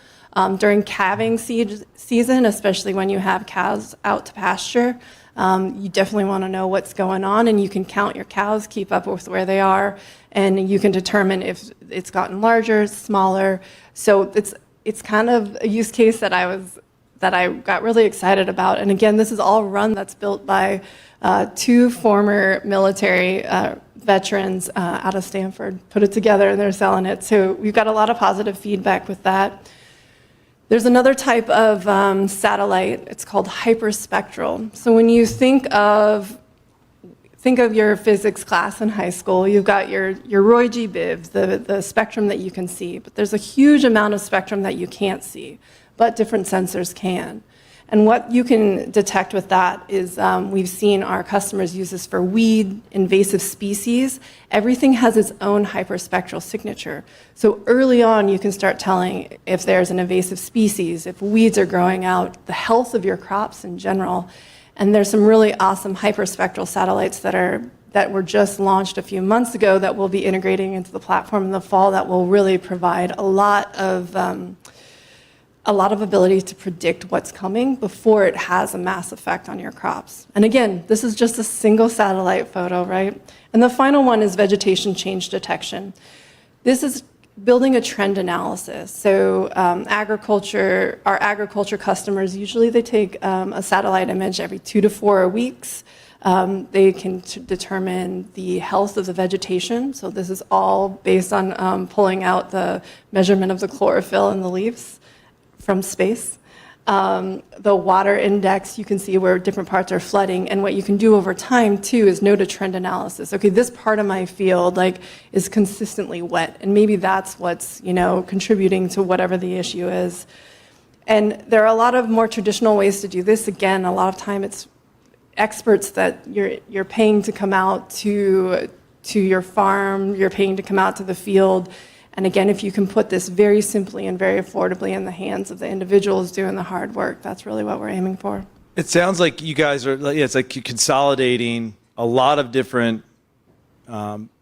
During calving season, especially when you have cows out to pasture, you definitely want to know what's going on, and you can count your cows, keep up with where they are, and you can determine if it's gotten larger, smaller. So it's kind of a use case that I got really excited about. And again, this is all that's built by 2 former military veterans out of Stanford. Put it together and they're selling it. So we've got a lot of positive feedback with that. There's another type of satellite. It's called hyperspectral. So when you think of your physics class in high school, you've got your Roy G. Biv, the spectrum that you can see, but there's a huge amount of spectrum that you can't see, but different sensors can. And what you can detect with that is we've seen our customers use this for weed, invasive species. Everything has its own hyperspectral signature. So early on, you can start telling if there's an invasive species, if weeds are growing out, the health of your crops in general. And there's some really awesome hyperspectral satellites that were just launched a few months ago that we'll be integrating into the platform in the fall that will really provide a lot of ability to predict what's coming before it has a mass effect on your crops. And again, this is just a single satellite photo, right? And the final one is vegetation change detection. This is building a trend analysis. So our agriculture customers, usually they take a satellite image every 2 to 4 weeks. They can determine the health of the vegetation. So this is all based on pulling out the measurement of the chlorophyll in the leaves from space. The water index, you can see where different parts are flooding. And what you can do over time, too, is note a trend analysis. Okay, this part of my field is consistently wet. And maybe that's what's contributing to whatever the issue is. And there are a lot of more traditional ways to do this. Again, a lot of time it's experts that you're paying to come out to your farm, you're paying to come out to the field. And again, if you can put this very simply and very affordably in the hands of the individuals doing the hard work, that's really what we're aiming for. It sounds like you guys are, it's like you're consolidating a lot of different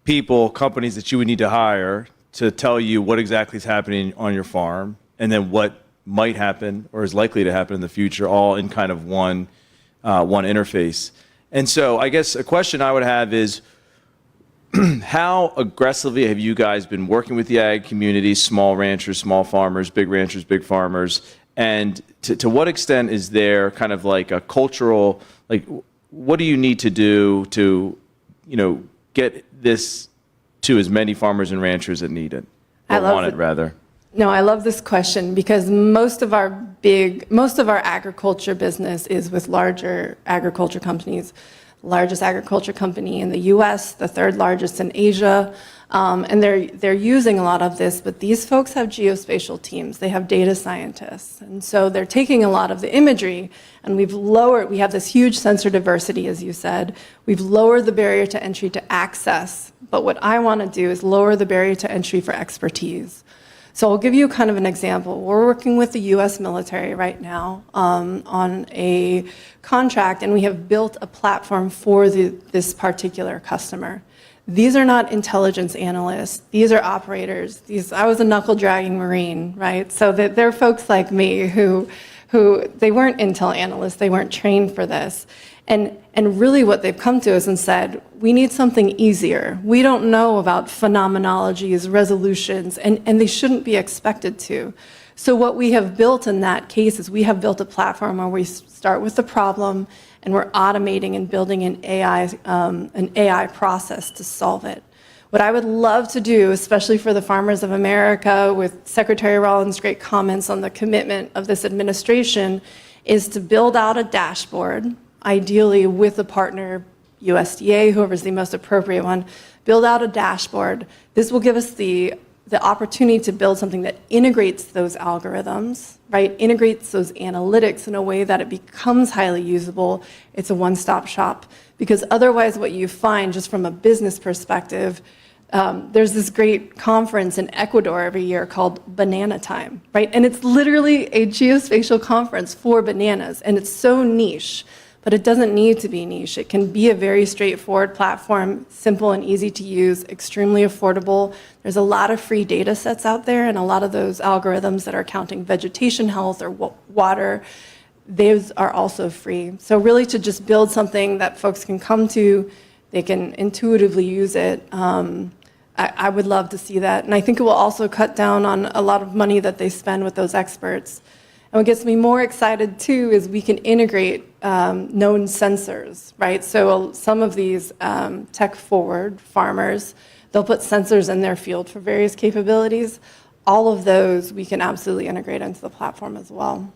people, companies that you would need to hire to tell you what exactly is happening on your farm, and then what might happen or is likely to happen in the future, all in kind of one interface. And so I guess a question I would have is, how aggressively have you guys been working with the ag community, small ranchers, small farmers, big farmers, and to what extent is there kind of like a cultural, what do you need to do to, get this to as many farmers and ranchers that need it, or want it rather? No, I love this question because most of our agriculture business is with larger agriculture companies. Largest agriculture company in the US, the 3rd largest in Asia, and they're using a lot of this, but these folks have geospatial teams, they have data scientists, and so they're taking a lot of the imagery, and we have this huge sensor diversity, as you said. We've lowered the barrier to entry to access, but what I want to do is lower the barrier to entry for expertise. So I'll give you kind of an example. We're working with the US military right now on a contract, and we have built a platform for this particular customer. These are not intelligence analysts. These are operators. I was a knuckle-dragging Marine, right? So they're folks like me who they weren't intel analysts. They weren't trained for this. And really what they've come to us and said, we need something easier. We don't know about phenomenologies, resolutions, and they shouldn't be expected to. So what we have built in that case is we have built a platform where we start with the problem and we're automating and building an AI process to solve it. What I would love to do, especially for the farmers of America, with Secretary Rollins' great comments on the commitment of this administration, is to build out a dashboard, ideally with a partner, USDA, whoever's the most appropriate one, build out a dashboard. This will give us the opportunity to build something that integrates those algorithms, right? Integrates those analytics in a way that it becomes highly usable. It's a one-stop shop. Because otherwise what you find, just from a business perspective, there's this great conference in Ecuador every year called Banana Time, right? And it's literally a geospatial conference for bananas, and it's so niche. but it doesn't need to be niche. It can be a very straightforward platform, simple and easy to use, extremely affordable. There's a lot of free data sets out there, and a lot of those algorithms that are counting vegetation health or water, those are also free. So really to just build something that folks can come to, they can intuitively use it. I would love to see that. And I think it will also cut down on a lot of money that they spend with those experts. And what gets me more excited too is we can integrate known sensors, right? So some of these tech-forward farmers, they'll put sensors in their field for various capabilities. All of those we can absolutely integrate into the platform as well.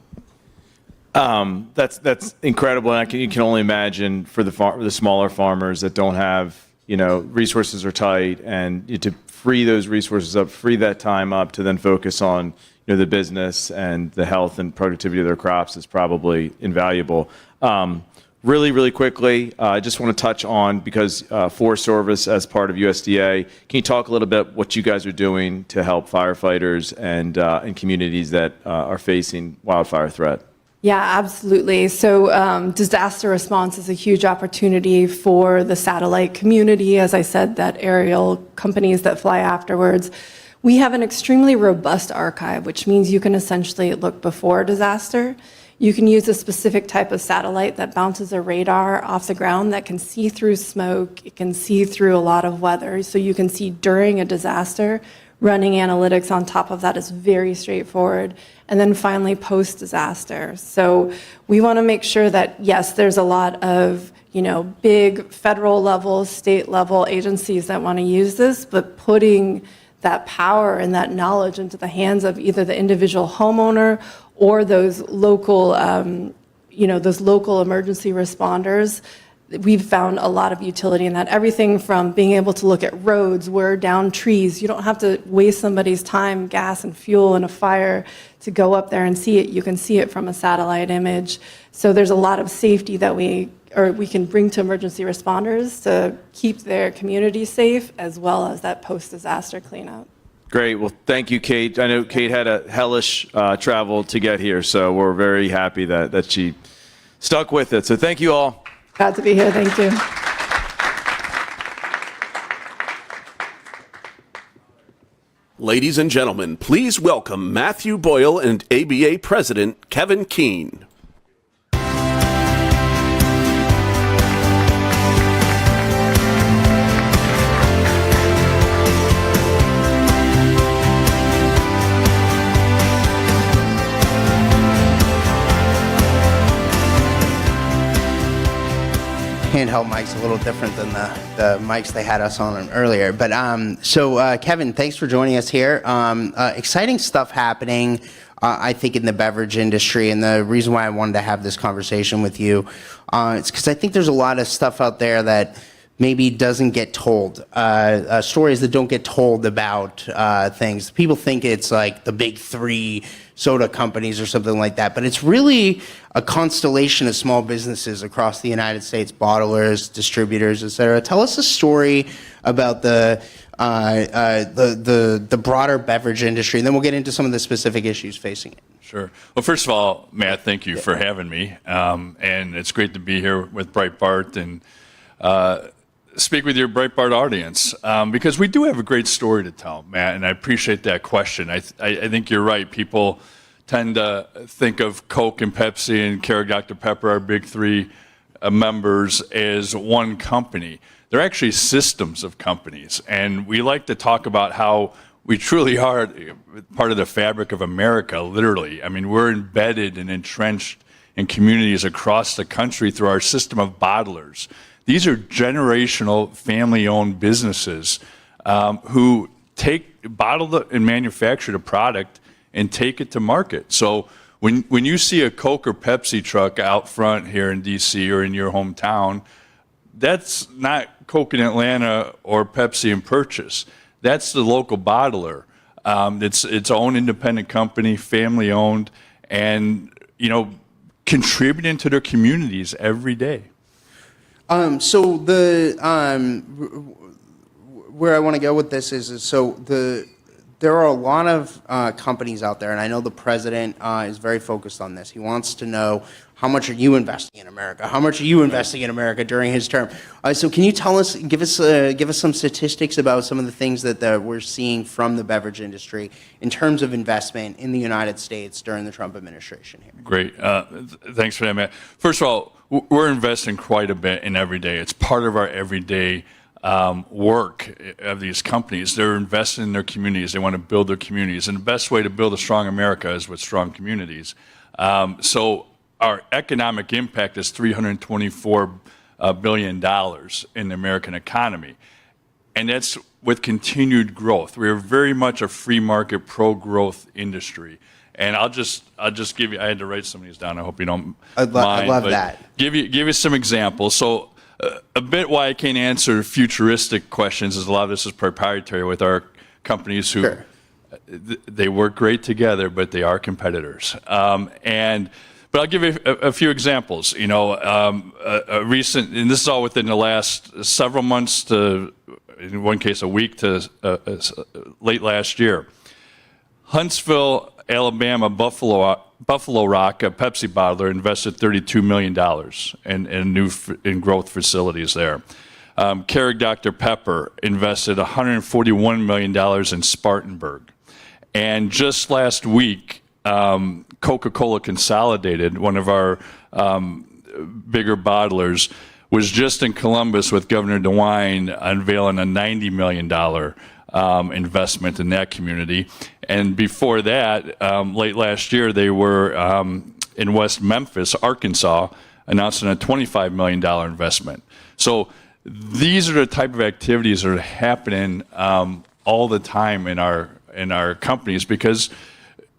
That's incredible, and you can only imagine for the smaller farmers that don't have, resources are tight, and to free those resources up, free that time up to then focus on the business and the health and productivity of their crops is probably invaluable. Really, really quickly, I just want to touch on, because Forest Service as part of USDA, can you talk a little bit what you guys are doing to help firefighters and communities that are facing wildfire threat? Yeah, absolutely. So disaster response is a huge opportunity for the satellite community. As I said, that aerial companies that fly afterwards. We have an extremely robust archive, which means you can essentially look before a disaster. You can use a specific type of satellite that bounces a radar off the ground that can see through smoke. It can see through a lot of weather. So you can see during a disaster. Running analytics on top of that is very straightforward. And then finally, post-disaster. So we want to make sure that, yes, there's a lot of big federal level, state level agencies that want to use this, but putting that power and that knowledge into the hands of either the individual homeowner or those local, those local emergency responders. We've found a lot of utility in that. Everything from being able to look at roads, where down trees. You don't have to waste somebody's time, gas and fuel in a fire to go up there and see it. You can see it from a satellite image. So there's a lot of safety that we can bring to emergency responders to keep their community safe, as well as that post-disaster cleanup. Great. Well, thank you, Kate. I know Kate had a hellish travel to get here, so we're very happy that she stuck with it. So thank you all. Glad to be here. Thank you. Ladies and gentlemen, please welcome Matthew Boyle and ABA President Kevin Keene. Handheld mic's a little different than the mics they had us on earlier. But so Kevin, thanks for joining us here. Exciting stuff happening, I think, in the beverage industry. And the reason why I wanted to have this conversation with you is because I think there's a lot of stuff out there that maybe doesn't get told, stories that don't get told about things. People think it's like the big three soda companies or something like that, but it's really a constellation of small businesses across the United States, bottlers, distributors, et cetera. Tell us a story about the broader beverage industry, and then we'll get into some of the specific issues facing it. Sure. Well, first of all, Matt, thank you for having me, and it's great to be here with Breitbart and speak with your Breitbart audience, because we do have a great story to tell, Matt, and I appreciate that question. I think you're right. People tend to think of Coke and Pepsi and Keurig Dr. Pepper, our big three members, as one company. They're actually systems of companies, and we like to talk about how we truly are part of the fabric of America, literally. I mean, we're embedded and entrenched in communities across the country through our system of bottlers. These are generational family-owned businesses who bottle and manufacture the product and take it to market. So when you see a Coke or Pepsi truck out front here in DC or in your hometown, that's not Coke in Atlanta or Pepsi in Purchase. That's the local bottler. It's its own independent company, family-owned, and contributing to their communities every day. So where I want to go with this is there are a lot of companies out there, and I know the president is very focused on this. He wants to know how much are you investing in America? How much are you investing in America during his term? So can you give us some statistics about some of the things that we're seeing from the beverage industry in terms of investment in the United States during the Trump administration here? Great. Thanks for that, Matt. First of all, we're investing quite a bit in everyday. It's part of our everyday work of these companies. They're investing in their communities. They want to build their communities. And the best way to build a strong America is with strong communities. So our economic impact is $324 billion in the American economy. And that's with continued growth. We are very much a free market, pro-growth industry. And I'll just give you, I had to write some of these down. I hope you don't mind. I love that. Give you some examples. So a bit why I can't answer futuristic questions is a lot of this is proprietary with our companies who Sure. They work great together, but they are competitors. But I'll give you a few examples. You know, a recent, and this is all within the last several months to, in one case, a week to late last year. Huntsville, Alabama, Buffalo Rock, a Pepsi bottler, invested $32 million in growth facilities there. Keurig Dr. Pepper invested $141 million in Spartanburg. And just last week, Coca-Cola Consolidated, one of our bigger bottlers, was just in Columbus with Governor DeWine unveiling a $90 million investment in that community. And before that, late last year, they were in West Memphis, Arkansas, announcing a $25 million investment. So these are the type of activities that are happening all the time in our companies because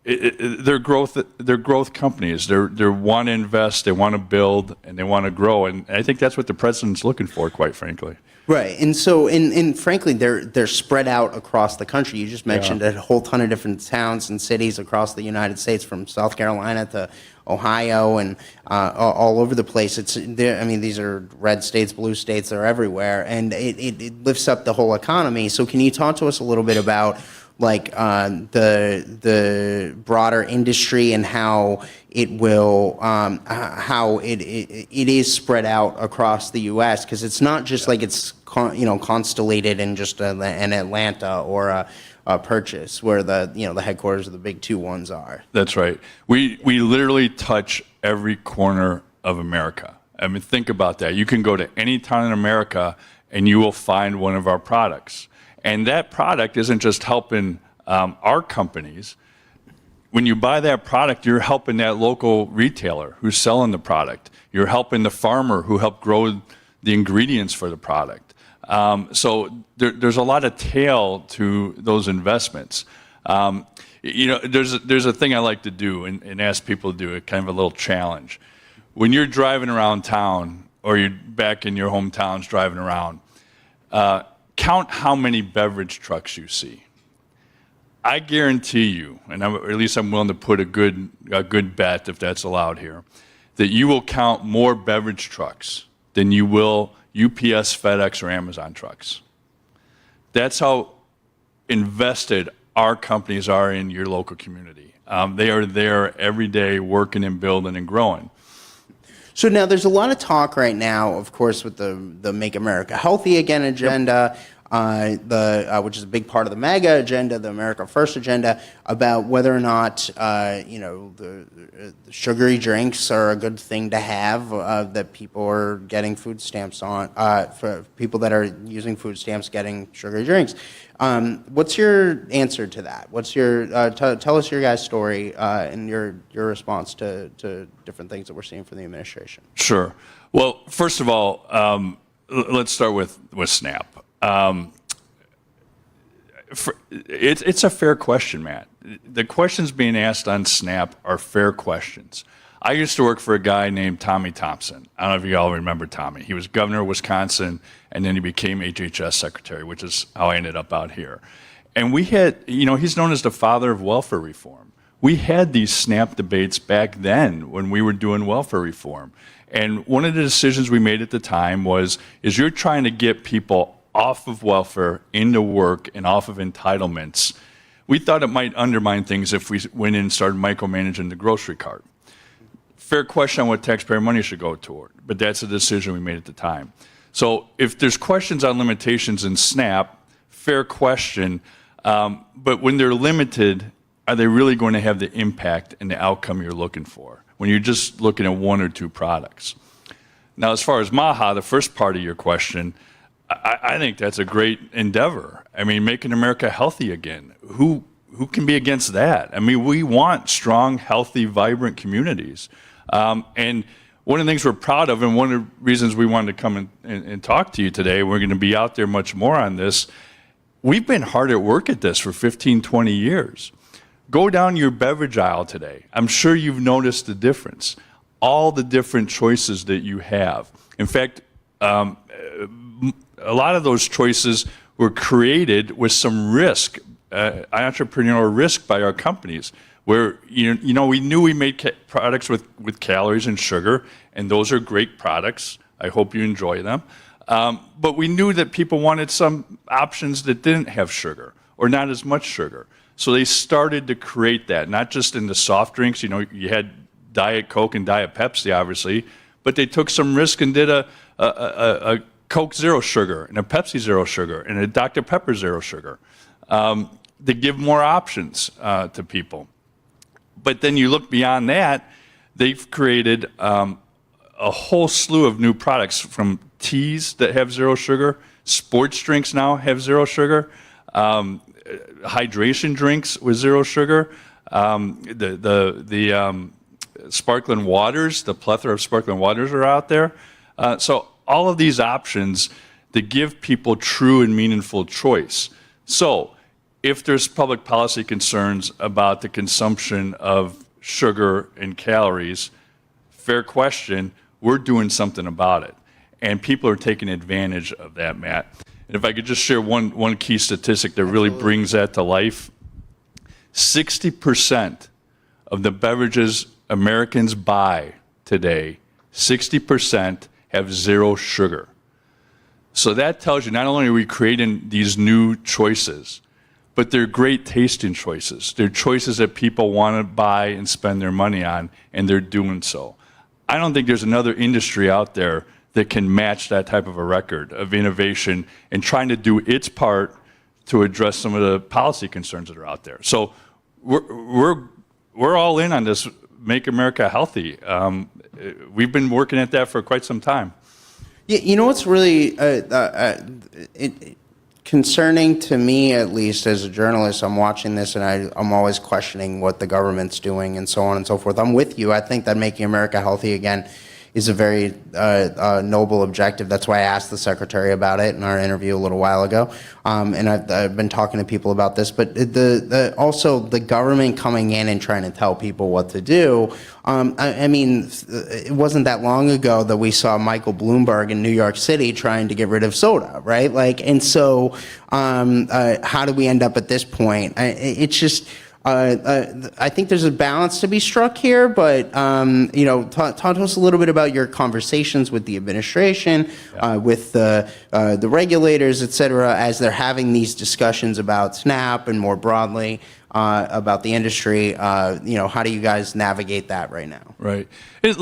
they're growth companies. They want to invest, they want to build, and they want to grow. And I think that's what the president's looking for, quite frankly. Right, and so, and frankly, they're spread out across the country. You just mentioned a whole ton of different towns and cities across the United States, from South Carolina to Ohio and all over the place. These are red states, blue states, they're everywhere, and it lifts up the whole economy. So can you talk to us a little bit about like the broader industry and how it will how it is spread out across the U.S. because it's not just like it's constellated in just an Atlanta or a Purchase where the headquarters of the big two ones are. That's right. We literally touch every corner of America. I mean, think about that. You can go to any town in America and you will find one of our products. And that product isn't just helping our companies. When you buy that product, you're helping that local retailer who's selling the product. You're helping the farmer who helped grow the ingredients for the product. So there's a lot of tail to those investments. There's a thing I like to do and ask people to do, kind of a little challenge. When you're driving around town or you're back in your hometowns driving around, count how many beverage trucks you see. I guarantee you, and at least I'm willing to put a good bet, if that's allowed here, that you will count more beverage trucks than you will UPS, FedEx, or Amazon trucks. That's how invested our companies are in your local community. They are there every day working and building and growing. So now there's a lot of talk right now, of course, with the Make America Healthy Again agenda, which is a big part of the MAGA agenda, the America First agenda, about whether or not the sugary drinks are a good thing to have, that people are getting food stamps on, for people that are using food stamps getting sugary drinks. What's your answer to that? What's your tell us your guys' story and your response to different things that we're seeing from the administration? Sure. Well, first of all, let's start with SNAP. It's a fair question, Matt. The questions being asked on SNAP are fair questions. I used to work for a guy named Tommy Thompson. I don't know if you all remember Tommy. He was governor of Wisconsin, and then he became HHS secretary, which is how I ended up out here. And we had, he's known as the father of welfare reform. We had these SNAP debates back then when we were doing welfare reform. And one of the decisions we made at the time is you're trying to get people off of welfare, into work, and off of entitlements. We thought it might undermine things if we went in and started micromanaging the grocery cart. fair question on what taxpayer money should go toward, but that's a decision we made at the time. So if there's questions on limitations in SNAP, fair question, but when they're limited, are they really going to have the impact and the outcome you're looking for when you're just looking at one or two products? Now, as far as MAHA, the first part of your question, I think that's a great endeavor. I mean, making America healthy again. Who can be against that? I mean, we want strong, healthy, vibrant communities. And one of the things we're proud of, and one of the reasons we wanted to come and talk to you today, we're going to be out there much more on this, we've been hard at work at this for 15, 20 years. Go down your beverage aisle today. I'm sure you've noticed the difference. All the different choices that you have. In fact, a lot of those choices were created with some risk, entrepreneurial risk by our companies, where we knew we made products with calories and sugar, and those are great products. I hope you enjoy them. But we knew that people wanted some options that didn't have sugar or not as much sugar. So they started to create that, not just in the soft drinks. You had Diet Coke and Diet Pepsi, obviously, but they took some risk and did a Coke Zero Sugar and a Pepsi Zero Sugar and a Dr. Pepper Zero Sugar. They give more options to people. But then you look beyond that, they've created a whole slew of new products, from teas that have zero sugar, sports drinks now have zero sugar, hydration drinks with zero sugar, the sparkling waters, the plethora of sparkling waters are out there. So all of these options that give people true and meaningful choice. So if there's public policy concerns about the consumption of sugar and calories, fair question, we're doing something about it. And people are taking advantage of that, Matt. And if I could just share one key statistic that really brings that to life, 60% of the beverages Americans buy today, 60% have zero sugar. So that tells you not only are we creating these new choices, but they're great tasting choices. They're choices that people want to buy and spend their money on, and they're doing so. I don't think there's another industry out there that can match that type of a record of innovation and trying to do its part to address some of the policy concerns that are out there. So we're all in on this Make America Healthy. We've been working at that for quite some time. You know what's really concerning to me, at least as a journalist, I'm watching this and I'm always questioning what the government's doing and so on and so forth. I'm with you. I think that making America healthy again is a very noble objective. That's why I asked the secretary about it in our interview a little while ago. And I've been talking to people about this, but also the government coming in and trying to tell people what to do. I mean, it wasn't that long ago that we saw Michael Bloomberg in New York City trying to get rid of soda, right? And so how do we end up at this point? It's just, I think there's a balance to be struck here, but talk to us a little bit about your conversations with the administration, with the regulators, et cetera, as they're having these discussions about SNAP and more broadly about the industry. How do you guys navigate that right now? Right. It's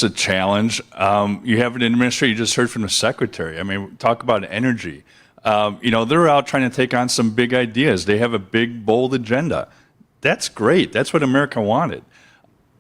a challenge. You have an administration. You just heard from the secretary. I mean, talk about energy. They're out trying to take on some big ideas. They have a big, bold agenda. That's great. That's what America wanted.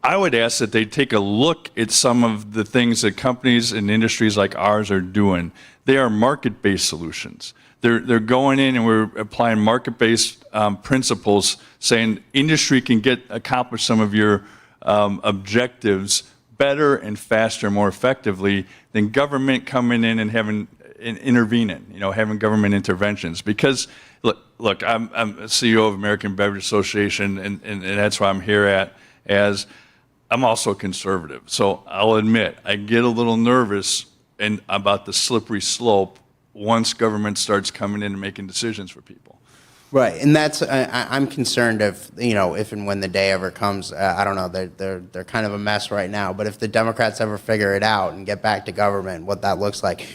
I would ask that they take a look at some of the things that companies and industries like ours are doing. They are market-based solutions. They're going in and we're applying market-based principles, saying industry can accomplish some of your objectives better and faster, more effectively than government coming in and intervening, having government interventions. Because look, I'm a CEO of American Beverage Association, and that's why I'm here as I'm also a conservative. So I'll admit, I get a little nervous about the slippery slope once government starts coming in and making decisions for people. Right, and that's I'm concerned if if and when the day ever comes. I don't know. They're kind of a mess right now. But if the Democrats ever figure it out and get back to government, what that looks like.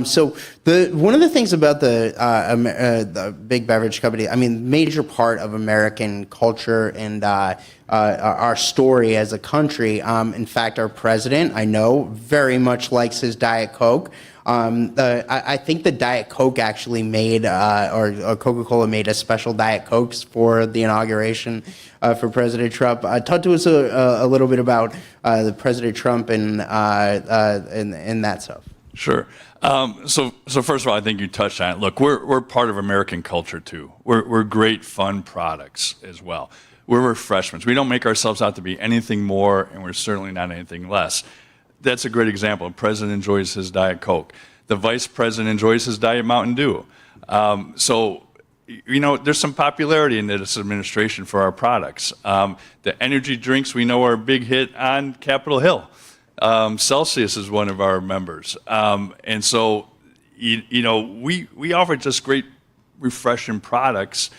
So one of the things about the big beverage company, I mean, major part of American culture and our story as a country. In fact, our president, I know, very much likes his Diet Coke. I think the Diet Coke actually made, or Coca-Cola made a special Diet Cokes for the inauguration for President Trump. Talk to us a little bit about the President Trump and that stuff. Sure. So first of all, I think you touched on it. Look, we're part of American culture too. We're great, fun products as well. We're refreshments. We don't make ourselves out to be anything more, and we're certainly not anything less. That's a great example. The president enjoys his Diet Coke. The vice president enjoys his Diet Mountain Dew. So, there's some popularity in this administration for our products. The energy drinks we know are a big hit on Capitol Hill. Celsius is one of our members. And so, we offer just great, refreshing products,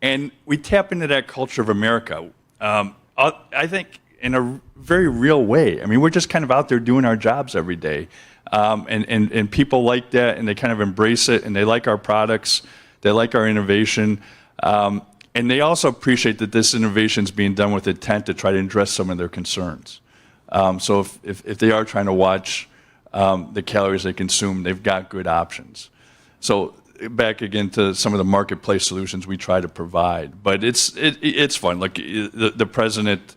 and we tap into that culture of America. I think in a very real way. I mean, we're just kind of out there doing our jobs every day. And people like that, and they kind of embrace it, and they like our products, they like our innovation, and they also appreciate that this innovation is being done with intent to try to address some of their concerns. So if they are trying to watch the calories they consume, they've got good options. So back again to some of the marketplace solutions we try to provide, but it's fun. Like the president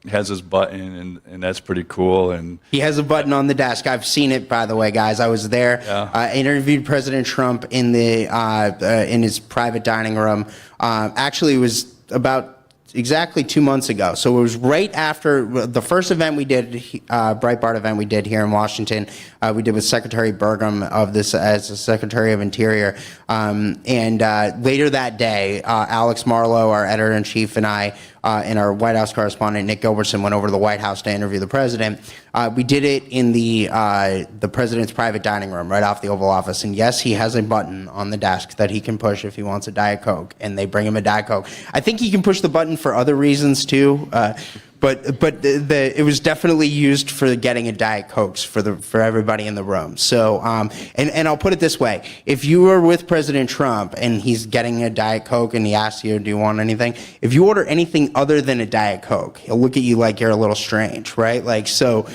has his button, and that's pretty cool. And he has a button on the desk. I've seen it, by the way, guys. I was there. Yeah. I interviewed President Trump in his private dining room. Actually, it was about exactly 2 months ago. So it was right after the first event we did, Breitbart event we did here in Washington. We did with Secretary Burgum of this as the Secretary of Interior. And later that day, Alex Marlow, our editor-in-chief, and I, and our White House correspondent, Nick Gilbertson, went over to the White House to interview the president. We did it in the president's private dining room right off the Oval Office. And yes, he has a button on the desk that he can push if he wants a Diet Coke, and they bring him a Diet Coke. I think he can push the button for other reasons too. But it was definitely used for getting a Diet Cokes for everybody in the room. So and I'll put it this way: if you were with President Trump and he's getting a Diet Coke and he asks you, "Do you want anything?" If you order anything other than a Diet Coke, he'll look at you like you're a little strange, right? Like so,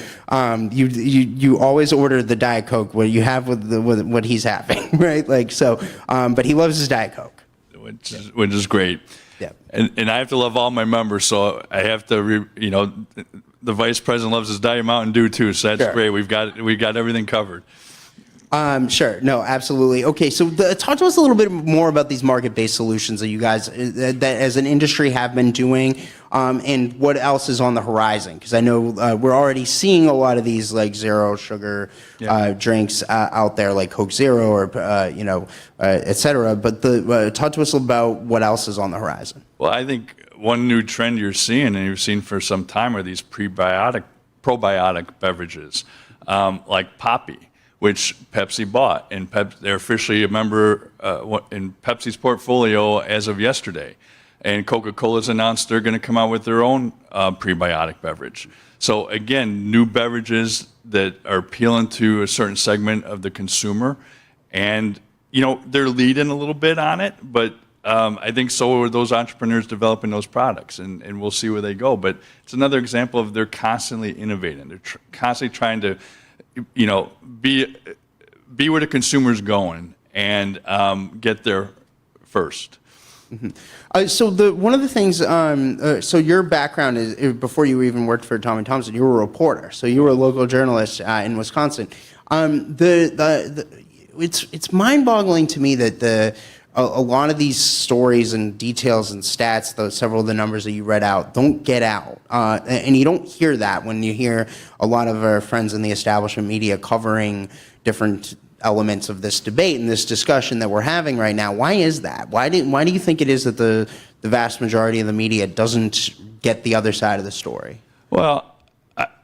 you always order the Diet Coke what you have with what he's having, right? Like so, but he loves his Diet Coke, which is great. Yeah. And I have to love all my members, so I have to, the vice president loves his Diet Mountain Dew too, so that's great. We've got everything covered. Sure. No, absolutely. Okay, so talk to us a little bit more about these market-based solutions that you guys, that as an industry, have been doing, and what else is on the horizon? Because I know we're already seeing a lot of these like zero sugar drinks out there, like Coke Zero or et cetera. But talk to us about what else is on the horizon. Well, I think one new trend you're seeing, and you've seen for some time, are these probiotic beverages, like Poppy, which Pepsi bought, and they're officially a member in Pepsi's portfolio as of yesterday. And Coca-Cola's announced they're going to come out with their own prebiotic beverage. So again, new beverages that are appealing to a certain segment of the consumer, and they're leading a little bit on it, but I think so are those entrepreneurs developing those products, and we'll see where they go. But it's another example of they're constantly innovating. They're constantly trying to be where the consumer's going and get there first. Mm-hmm. So one of the things, so your background is before you even worked for Tommy Thompson, you were a reporter. So you were a local journalist in Wisconsin. It's mind-boggling to me that a lot of these stories and details and stats, several of the numbers that you read out, don't get out. And you don't hear that when you hear a lot of our friends in the establishment media covering different elements of this debate and this discussion that we're having right now. Why is that? Why do you think it is that the vast majority of the media doesn't get the other side of the story? Well,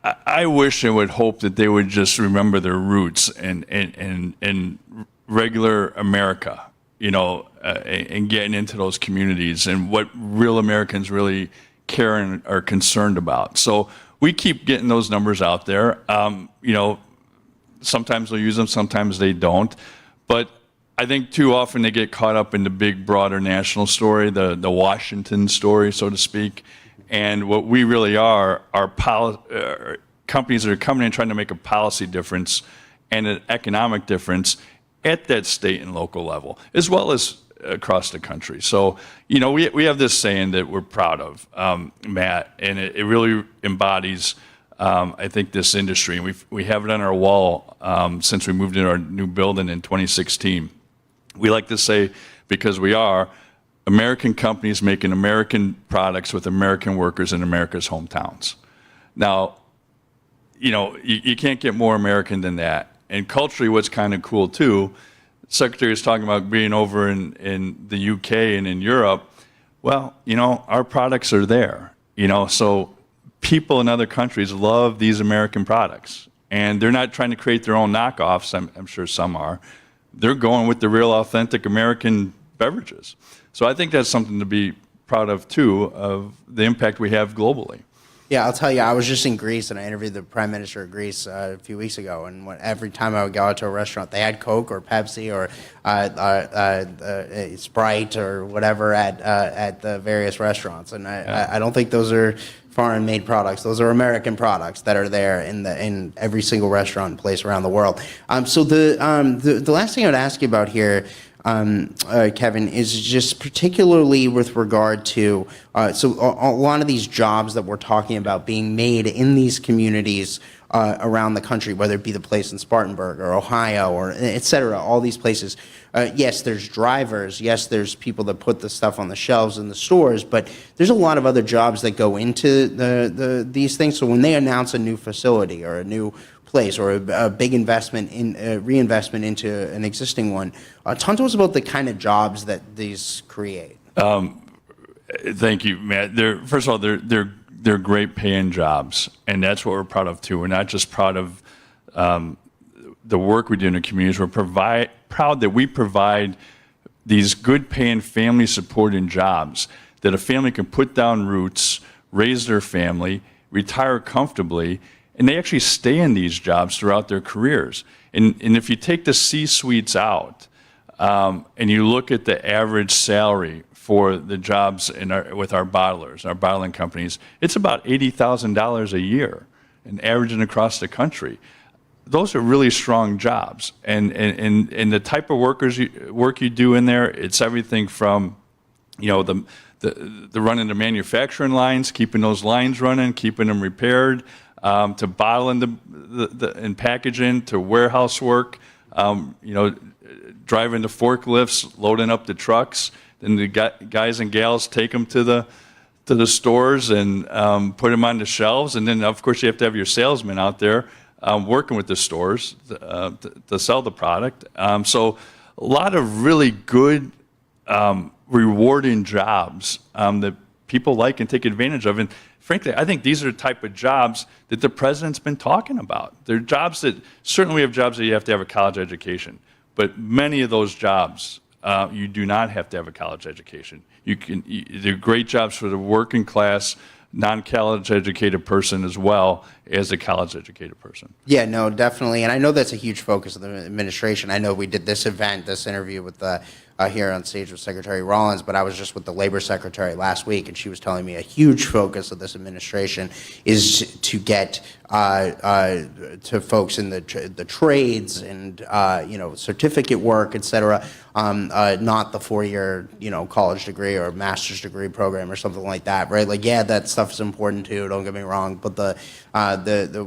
I wish and would hope that they would just remember their roots and regular America. and getting into those communities and what real Americans really care and are concerned about. So we keep getting those numbers out there. Sometimes they'll use them, sometimes they don't. But I think too often they get caught up in the big, broader national story, the Washington story, so to speak. And what we really are companies that are coming in trying to make a policy difference and an economic difference at that state and local level, as well as across the country. So, we have this saying that we're proud of, Matt, and it really embodies, I think, this industry. And we have it on our wall since we moved into our new building in 2016. We like to say, because we are American companies making American products with American workers in America's hometowns. Now, you can't get more American than that. And culturally, what's kind of cool too, the Secretary was talking about being over in the UK and in Europe. Well, our products are there, so people in other countries love these American products. And they're not trying to create their own knockoffs, I'm sure some are. They're going with the real authentic American beverages. So I think that's something to be proud of too, of the impact we have globally. Yeah, I'll tell you, I was just in Greece and I interviewed the Prime Minister of Greece a few weeks ago, and every time I would go out to a restaurant, they had Coke or Pepsi or Sprite or whatever at the various restaurants, and I don't think those are foreign-made products. Those are American products that are there in every single restaurant and place around the world. So the last thing I would ask you about here, Kevin, is just particularly with regard to, so a lot of these jobs that we're talking about being made in these communities around the country, whether it be the place in Spartanburg or Ohio or et cetera, all these places. Yes, there's drivers. Yes, there's people that put the stuff on the shelves in the stores, but there's a lot of other jobs that go into these things. So when they announce a new facility or a new place or a big investment in reinvestment into an existing one, talk to us about the kind of jobs that these create. Thank you, Matt. First of all, they're great paying jobs, and that's what we're proud of too. We're not just proud of the work we do in the communities. We're proud that we provide these good paying family supporting jobs that a family can put down roots, raise their family, retire comfortably, and they actually stay in these jobs throughout their careers. And if you take the C-suites out and you look at the average salary for the jobs with our bottlers, our bottling companies, it's about $80,000 a year, and averaging across the country. Those are really strong jobs, and the type of work you do in there, it's everything from, the running the manufacturing lines, keeping those lines running, keeping them repaired, to bottling and packaging, to warehouse work, driving the forklifts, loading up the trucks. Then the guys and gals take them to the stores and put them on the shelves. And then, of course, you have to have your salesmen out there working with the stores to sell the product. So a lot of really good, rewarding jobs that people like and take advantage of. And frankly, I think these are the type of jobs that the president's been talking about. They're jobs that, certainly we have jobs that you have to have a college education, but many of those jobs, you do not have to have a college education. They're great jobs for the working class, non-college educated person as well as a college educated person. Yeah, no, definitely. And I know that's a huge focus of the administration. I know we did this interview with here on stage with Secretary Rollins, but I was just with the Labor Secretary last week, and she was telling me a huge focus of this administration is to get to folks in the trades and certificate work, et cetera, not the 4-year college degree or master's degree program or something like that, right? Like, yeah, that stuff is important too. Don't get me wrong, but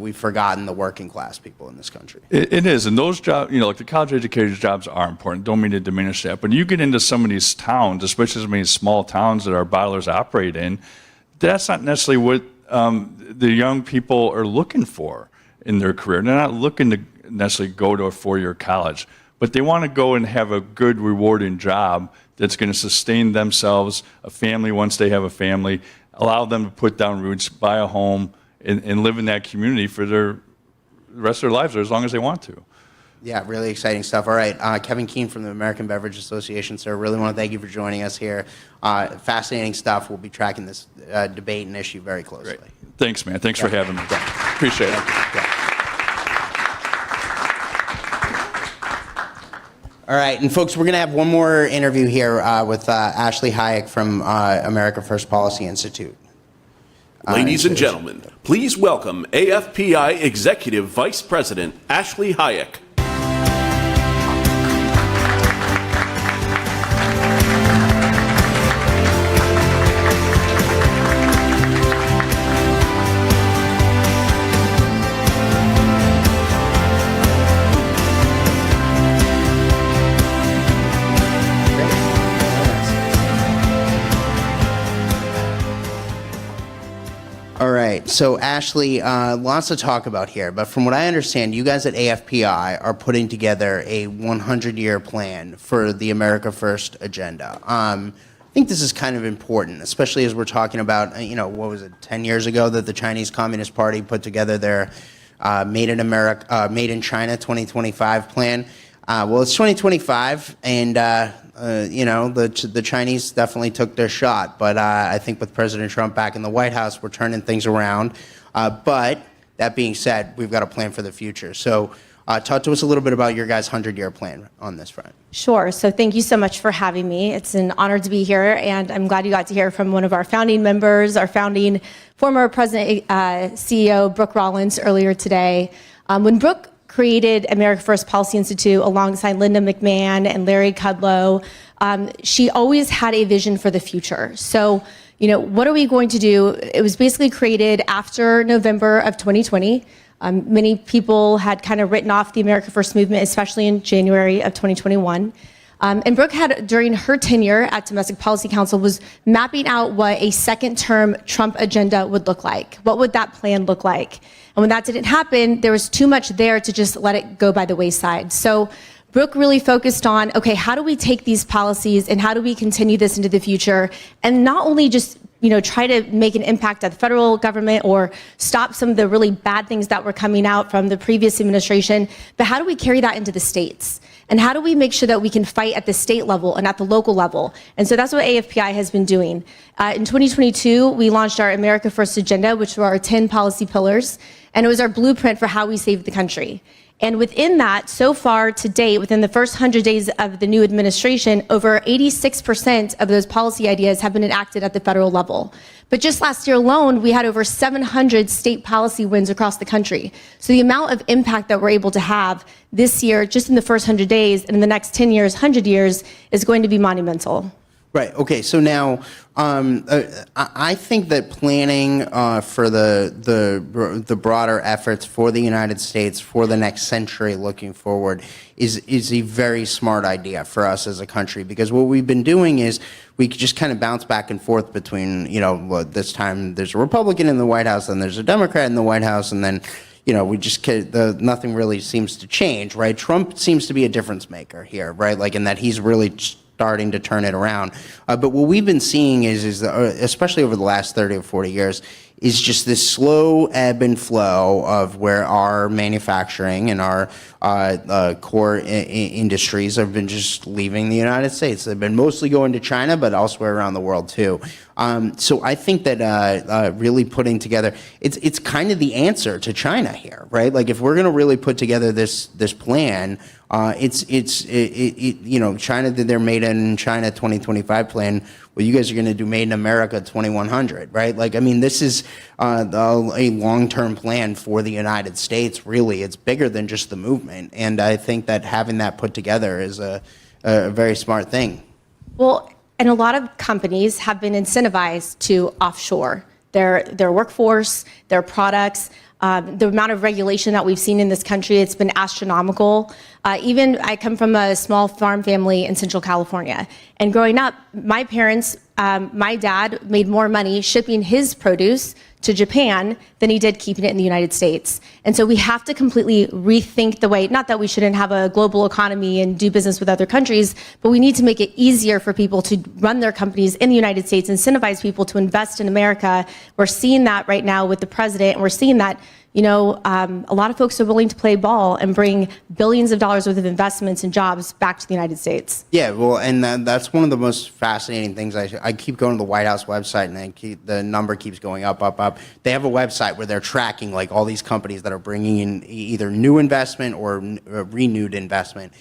we've forgotten the working class people in this country. It is, and those jobs, like the college educated jobs are important. Don't mean to diminish that, but you get into some of these towns, especially some of these small towns that our bottlers operate in, that's not necessarily what the young people are looking for in their career. They're not looking to necessarily go to a 4-year college, but they want to go and have a good, rewarding job that's going to sustain themselves, a family once they have a family, allow them to put down roots, buy a home, and live in that community for the rest of their lives or as long as they want to. Yeah, really exciting stuff. All right, Kevin Keene from the American Beverage Association, sir. Really want to thank you for joining us here. Fascinating stuff. We'll be tracking this debate and issue very closely. Great. Thanks, man. Thanks for having me. Appreciate it. All right, and folks, we're going to have one more interview here with Ashley Hayek from America First Policy Institute. Ladies and gentlemen, please welcome AFPI Executive Vice President Ashley Hayek. All right, so Ashley, lots to talk about here, but from what I understand, you guys at AFPI are putting together a 100-year plan for the America First agenda. I think this is kind of important, especially as we're talking about, what was it, 10 years ago that the Chinese Communist Party put together their Made in China 2025 plan. Well, it's 2025, and the Chinese definitely took their shot, but I think with President Trump back in the White House, we're turning things around. But that being said, we've got a plan for the future. So talk to us a little bit about your guys' 100-year plan on this front. Sure. So thank you so much for having me. It's an honor to be here, and I'm glad you got to hear from one of our founding members, our founding former president, CEO, Brooke Rollins, earlier today. When Brooke created America First Policy Institute alongside Linda McMahon and Larry Kudlow, she always had a vision for the future. So, what are we going to do? It was basically created after November of 2020. Many people had kind of written off the America First movement, especially in January of 2021. And Brooke had, during her tenure at Domestic Policy Council, was mapping out what a second-term Trump agenda would look like. What would that plan look like? And when that didn't happen, there was too much there to just let it go by the wayside. So Brooke really focused on, okay, how do we take these policies and how do we continue this into the future? And not only just try to make an impact at the federal government or stop some of the really bad things that were coming out from the previous administration, but how do we carry that into the states? And how do we make sure that we can fight at the state level and at the local level? And so that's what AFPI has been doing. In 2022, we launched our America First agenda, which were our 10 policy pillars, and it was our blueprint for how we save the country. And within that, so far to date, within the first 100 days of the new administration, over 86% of those policy ideas have been enacted at the federal level. But just last year alone, we had over 700 state policy wins across the country. So the amount of impact that we're able to have this year, just in the first 100 days, and in the next 10 years, 100 years, is going to be monumental. Right. Okay. So now, I think that planning for the broader efforts for the United States for the next century, looking forward, is a very smart idea for us as a country. Because what we've been doing is we just kind of bounce back and forth between, this time there's a Republican in the White House, and there's a Democrat in the White House, and then we just nothing really seems to change, right? Trump seems to be a difference maker here, right? Like in that he's really starting to turn it around. But what we've been seeing is especially over the last 30 or 40 years, is just this slow ebb and flow of where our manufacturing and our core industries have been just leaving the United States. They've been mostly going to China, but elsewhere around the world too. So I think that really putting together, it's kind of the answer to China here, right? Like if we're going to really put together this plan, China did their Made in China 2025 plan. Well, you guys are going to do Made in America 2100, right? Like, I mean, this is a long-term plan for the United States, really. It's bigger than just the movement. And I think that having that put together is a very smart thing. Well, and a lot of companies have been incentivized to offshore their workforce, their products. The amount of regulation that we've seen in this country, it's been astronomical. Even I come from a small farm family in Central California. And growing up, my parents, my dad made more money shipping his produce to Japan than he did keeping it in the United States. And so we have to completely rethink the way, not that we shouldn't have a global economy and do business with other countries, but we need to make it easier for people to run their companies in the United States, incentivize people to invest in America. We're seeing that right now with the president, and we're seeing that a lot of folks are willing to play ball and bring billions of dollars worth of investments and jobs back to the United States. Yeah, well, and that's one of the most fascinating things. I keep going to the White House website, and the number keeps going up, up, up. They have a website where they're tracking like all these companies that are bringing in either new investment or renewed investment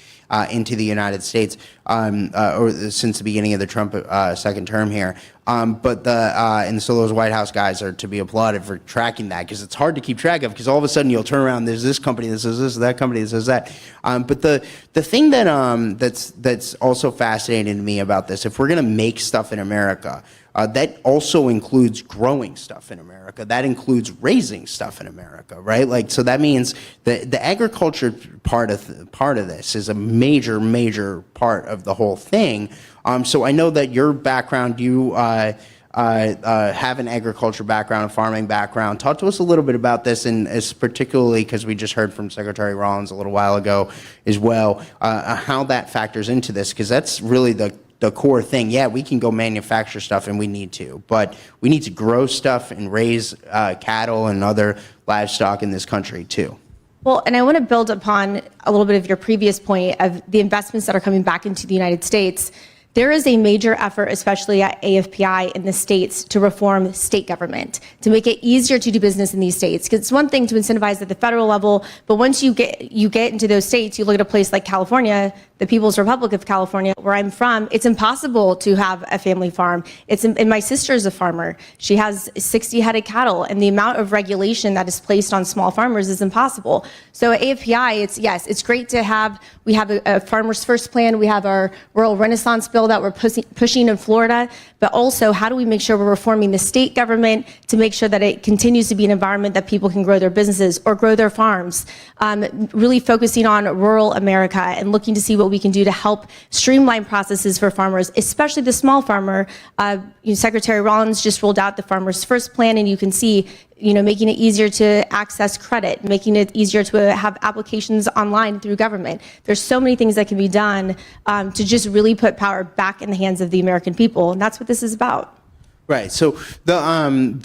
into the United States, or since the beginning of the Trump second term here. And so those White House guys are to be applauded for tracking that, because it's hard to keep track of, because all of a sudden you'll turn around, there's this company that says this, that company that says that. But the thing that's also fascinating to me about this, if we're going to make stuff in America, that also includes growing stuff in America. That includes raising stuff in America, right? Like, so that means the agriculture part of this is a major part of the whole thing. So I know that your background, you have an agriculture background, a farming background. Talk to us a little bit about this, and particularly because we just heard from Secretary Rollins a little while ago as well, how that factors into this, because that's really the core thing. Yeah, we can go manufacture stuff, and we need to, but we need to grow stuff and raise cattle and other livestock in this country too. Well, and I want to build upon a little bit of your previous point of the investments that are coming back into the United States. There is a major effort, especially at AFPI in the states, to reform state government, to make it easier to do business in these states. Because it's one thing to incentivize at the federal level, but once you get into those states, you look at a place like California, the People's Republic of California, where I'm from, it's impossible to have a family farm. And my sister is a farmer. She has 60 head of cattle, and the amount of regulation that is placed on small farmers is impossible. So at AFPI, it's great to have, we have a Farmers First plan, we have our Rural Renaissance bill that we're pushing in Florida, but also how do we make sure we're reforming the state government to make sure that it continues to be an environment that people can grow their businesses or grow their farms, really focusing on rural America and looking to see what we can do to help streamline processes for farmers, especially the small farmer. Secretary Rollins just rolled out the Farmers First plan, and you can see making it easier to access credit, making it easier to have applications online through government. There's so many things that can be done to just really put power back in the hands of the American people, and that's what this is about. Right. So again,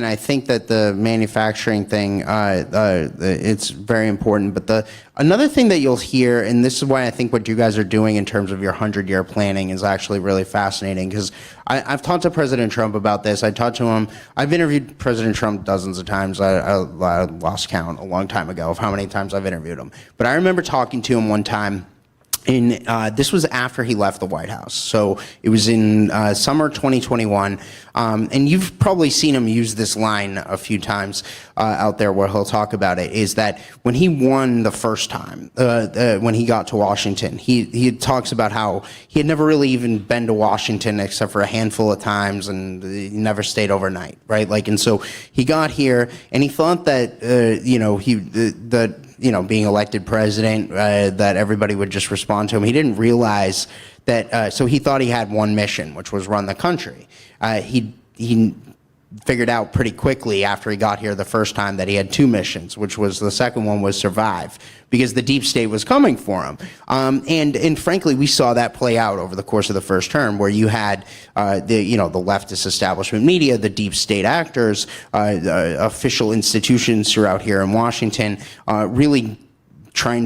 I think that the manufacturing thing, it's very important. But another thing that you'll hear, and this is why I think what you guys are doing in terms of your 100-year planning is actually really fascinating, because I've talked to President Trump about this. I talked to him. I've interviewed President Trump dozens of times. I lost count a long time ago of how many times I've interviewed him. But I remember talking to him one time. This was after he left the White House. So it was in summer 2021. And you've probably seen him use this line a few times out there where he'll talk about it, is that when he won the first time, when he got to Washington, he talks about how he had never really even been to Washington except for a handful of times, and he never stayed overnight, right? And so he got here, and he thought that, being elected president, that everybody would just respond to him. He didn't realize that, so he thought he had one mission, which was run the country. He figured out pretty quickly after he got here the first time that he had two missions, which was, the second one was survive, because the deep state was coming for him. And frankly, we saw that play out over the course of the first term, where you had the leftist establishment media, the deep state actors, official institutions throughout here in Washington, really trying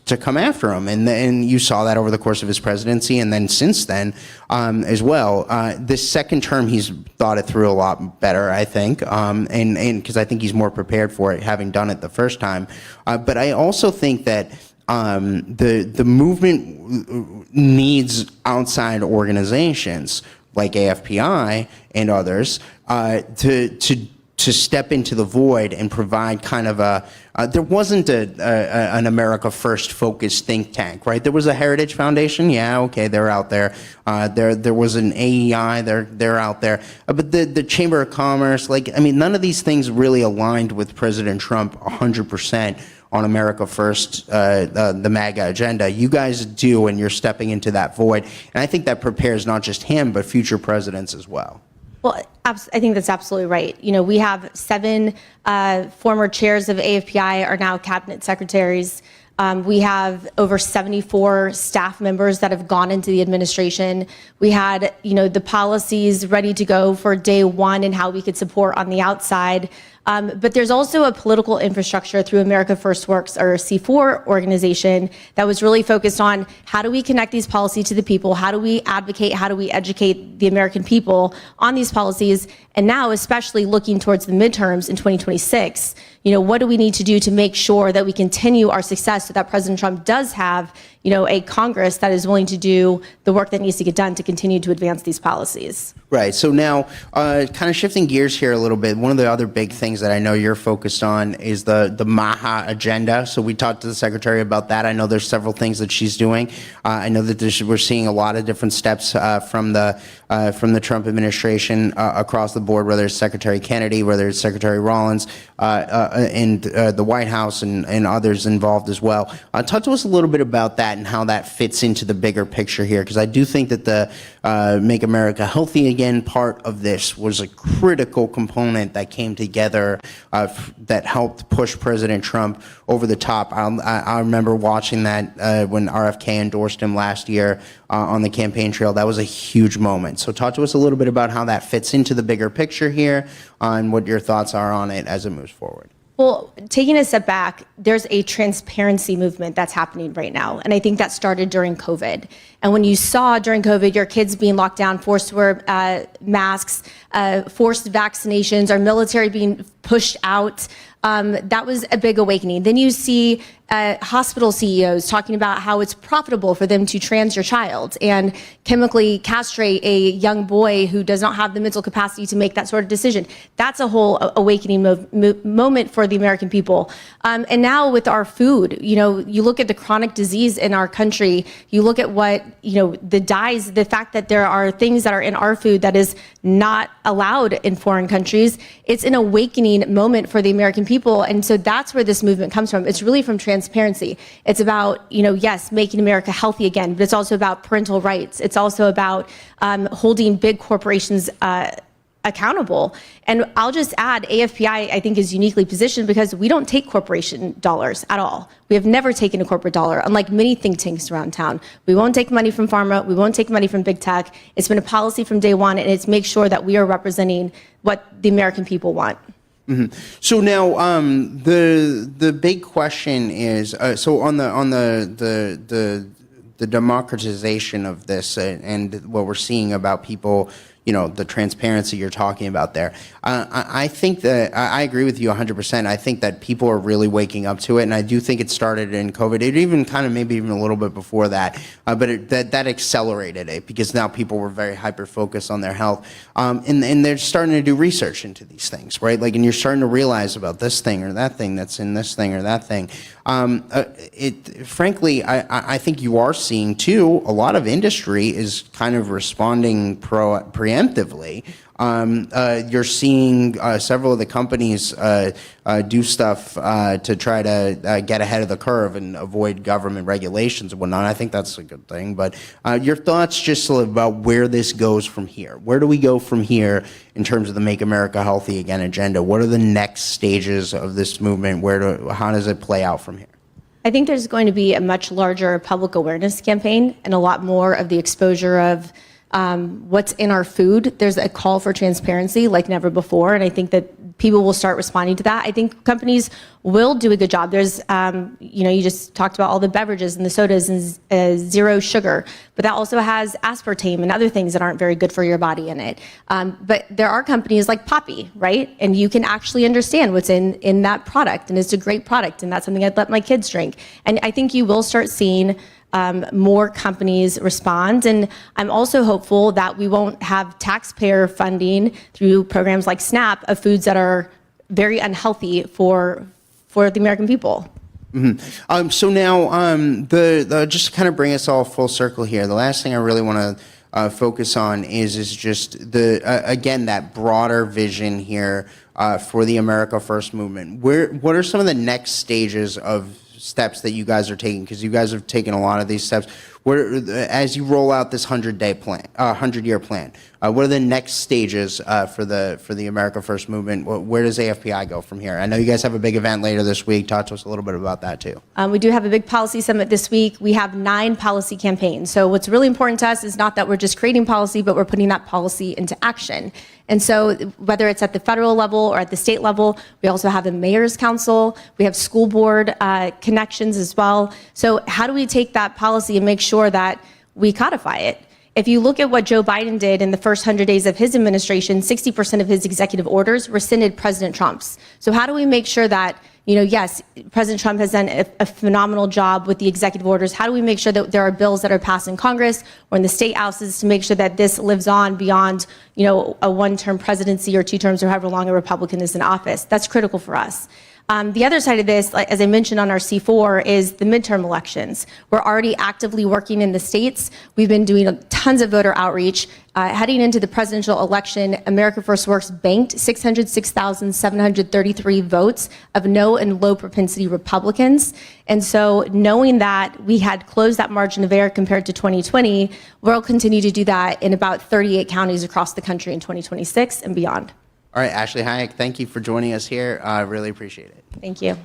to come after him, and you saw that over the course of his presidency, and then since then as well. This second term, he's thought it through a lot better, I think, and because I think he's more prepared for it, having done it the first time. But I also think that the movement needs outside organizations like AFPI and others to step into the void and provide kind of there wasn't an America First focused think tank, right? There was a Heritage Foundation, yeah, okay, they're out there. There was an AEI, they're out there. But the Chamber of Commerce, none of these things really aligned with President Trump 100% on America First, the MAGA agenda. You guys do, and you're stepping into that void. And I think that prepares not just him, but future presidents as well. Well, I think that's absolutely right. We have 7 former chairs of AFPI are now cabinet secretaries. We have over 74 staff members that have gone into the administration. We had, the policies ready to go for day one and how we could support on the outside. But there's also a political infrastructure through America First Works, or C4 organization, that was really focused on how do we connect these policies to the people? How do we advocate? How do we educate the American people on these policies? And now, especially looking towards the midterms in 2026, what do we need to do to make sure that we continue our success so that President Trump does have, a Congress that is willing to do the work that needs to get done to continue to advance these policies? Right. So now, kind of shifting gears here a little bit, one of the other big things that I know you're focused on is the MAHA agenda. So we talked to the secretary about that. I know there's several things that she's doing. I know that we're seeing a lot of different steps from the Trump administration across the board, whether it's Secretary Kennedy, whether it's Secretary Rollins, and the White House and others involved as well. Talk to us a little bit about that and how that fits into the bigger picture here, because I do think that the Make America Healthy Again part of this was a critical component that came together that helped push President Trump over the top. I remember watching that when RFK endorsed him last year on the campaign trail. That was a huge moment. So talk to us a little bit about how that fits into the bigger picture here and what your thoughts are on it as it moves forward. Well, taking a step back, there's a transparency movement that's happening right now. And I think that started during COVID. And when you saw during COVID your kids being locked down, forced to wear masks, forced vaccinations, our military being pushed out, that was a big awakening. Then you see hospital CEOs talking about how it's profitable for them to trans your child and chemically castrate a young boy who does not have the mental capacity to make that sort of decision. That's a whole awakening moment for the American people. And now with our food, you look at the chronic disease in our country, you look at what, the dyes, the fact that there are things that are in our food that is not allowed in foreign countries. It's an awakening moment for the American people. And so that's where this movement comes from. It's really from transparency. It's about, yes, making America healthy again, but it's also about parental rights. It's also about holding big corporations accountable. And I'll just add, AFPI, I think, is uniquely positioned because we don't take corporation dollars at all. We have never taken a corporate dollar, unlike many think tanks around town. We won't take money from pharma. We won't take money from big tech. It's been a policy from day one, and it's make sure that we are representing what the American people want. Mm-hmm. So now, the big question is, so on the democratization of this and what we're seeing about people, the transparency you're talking about there. I think that I agree with you 100%. I think that people are really waking up to it, and I do think it started in COVID. It even kind of maybe even a little bit before that, but that accelerated it because now people were very hyper-focused on their health, and they're starting to do research into these things, right? And you're starting to realize about this thing or that thing that's in this thing or that thing. Frankly, I think you are seeing too, a lot of industry is kind of responding preemptively. You're seeing several of the companies do stuff to try to get ahead of the curve and avoid government regulations and whatnot. I think that's a good thing. But your thoughts just about where this goes from here. Where do we go from here in terms of the Make America Healthy Again agenda? What are the next stages of this movement? How does it play out from here? I think there's going to be a much larger public awareness campaign and a lot more of the exposure of what's in our food. There's a call for transparency like never before, and I think that people will start responding to that. I think companies will do a good job. There's, you just talked about all the beverages and the sodas and zero sugar, but that also has aspartame and other things that aren't very good for your body in it. But there are companies like Poppy, right? And you can actually understand what's in that product, and it's a great product, and that's something I'd let my kids drink. And I think you will start seeing more companies respond. And I'm also hopeful that we won't have taxpayer funding through programs like SNAP of foods that are very unhealthy for the American people. Mm-hmm. So now, just to kind of bring us all full circle here, the last thing I really want to focus on is just again, that broader vision here for the America First movement. What are some of the next stages of steps that you guys are taking? Because you guys have taken a lot of these steps. as you roll out this 100-day plan, 100-year plan, what are the next stages for the America First movement? Where does AFPI go from here? I know you guys have a big event later this week. Talk to us a little bit about that too. We do have a big policy summit this week. We have 9 policy campaigns. So what's really important to us is not that we're just creating policy, but we're putting that policy into action. And so whether it's at the federal level or at the state level, we also have the mayor's council, we have school board connections as well. So how do we take that policy and make sure that we codify it? If you look at what Joe Biden did in the first 100 days of his administration, 60% of his executive orders rescinded President Trump's. So how do we make sure that, yes, President Trump has done a phenomenal job with the executive orders. How do we make sure that there are bills that are passed in Congress or in the state houses to make sure that this lives on beyond, a one-term presidency or 2 terms or however long a Republican is in office? That's critical for us. The other side of this, as I mentioned on our C4, is the midterm elections. We're already actively working in the states. We've been doing tons of voter outreach. Heading into the presidential election, America First Works banked 606,733 votes of no and low propensity Republicans. And so knowing that we had closed that margin of error compared to 2020, we'll continue to do that in about 38 counties across the country in 2026 and beyond. All right, Ashley Hayek, thank you for joining us here. I really appreciate it. Thank you.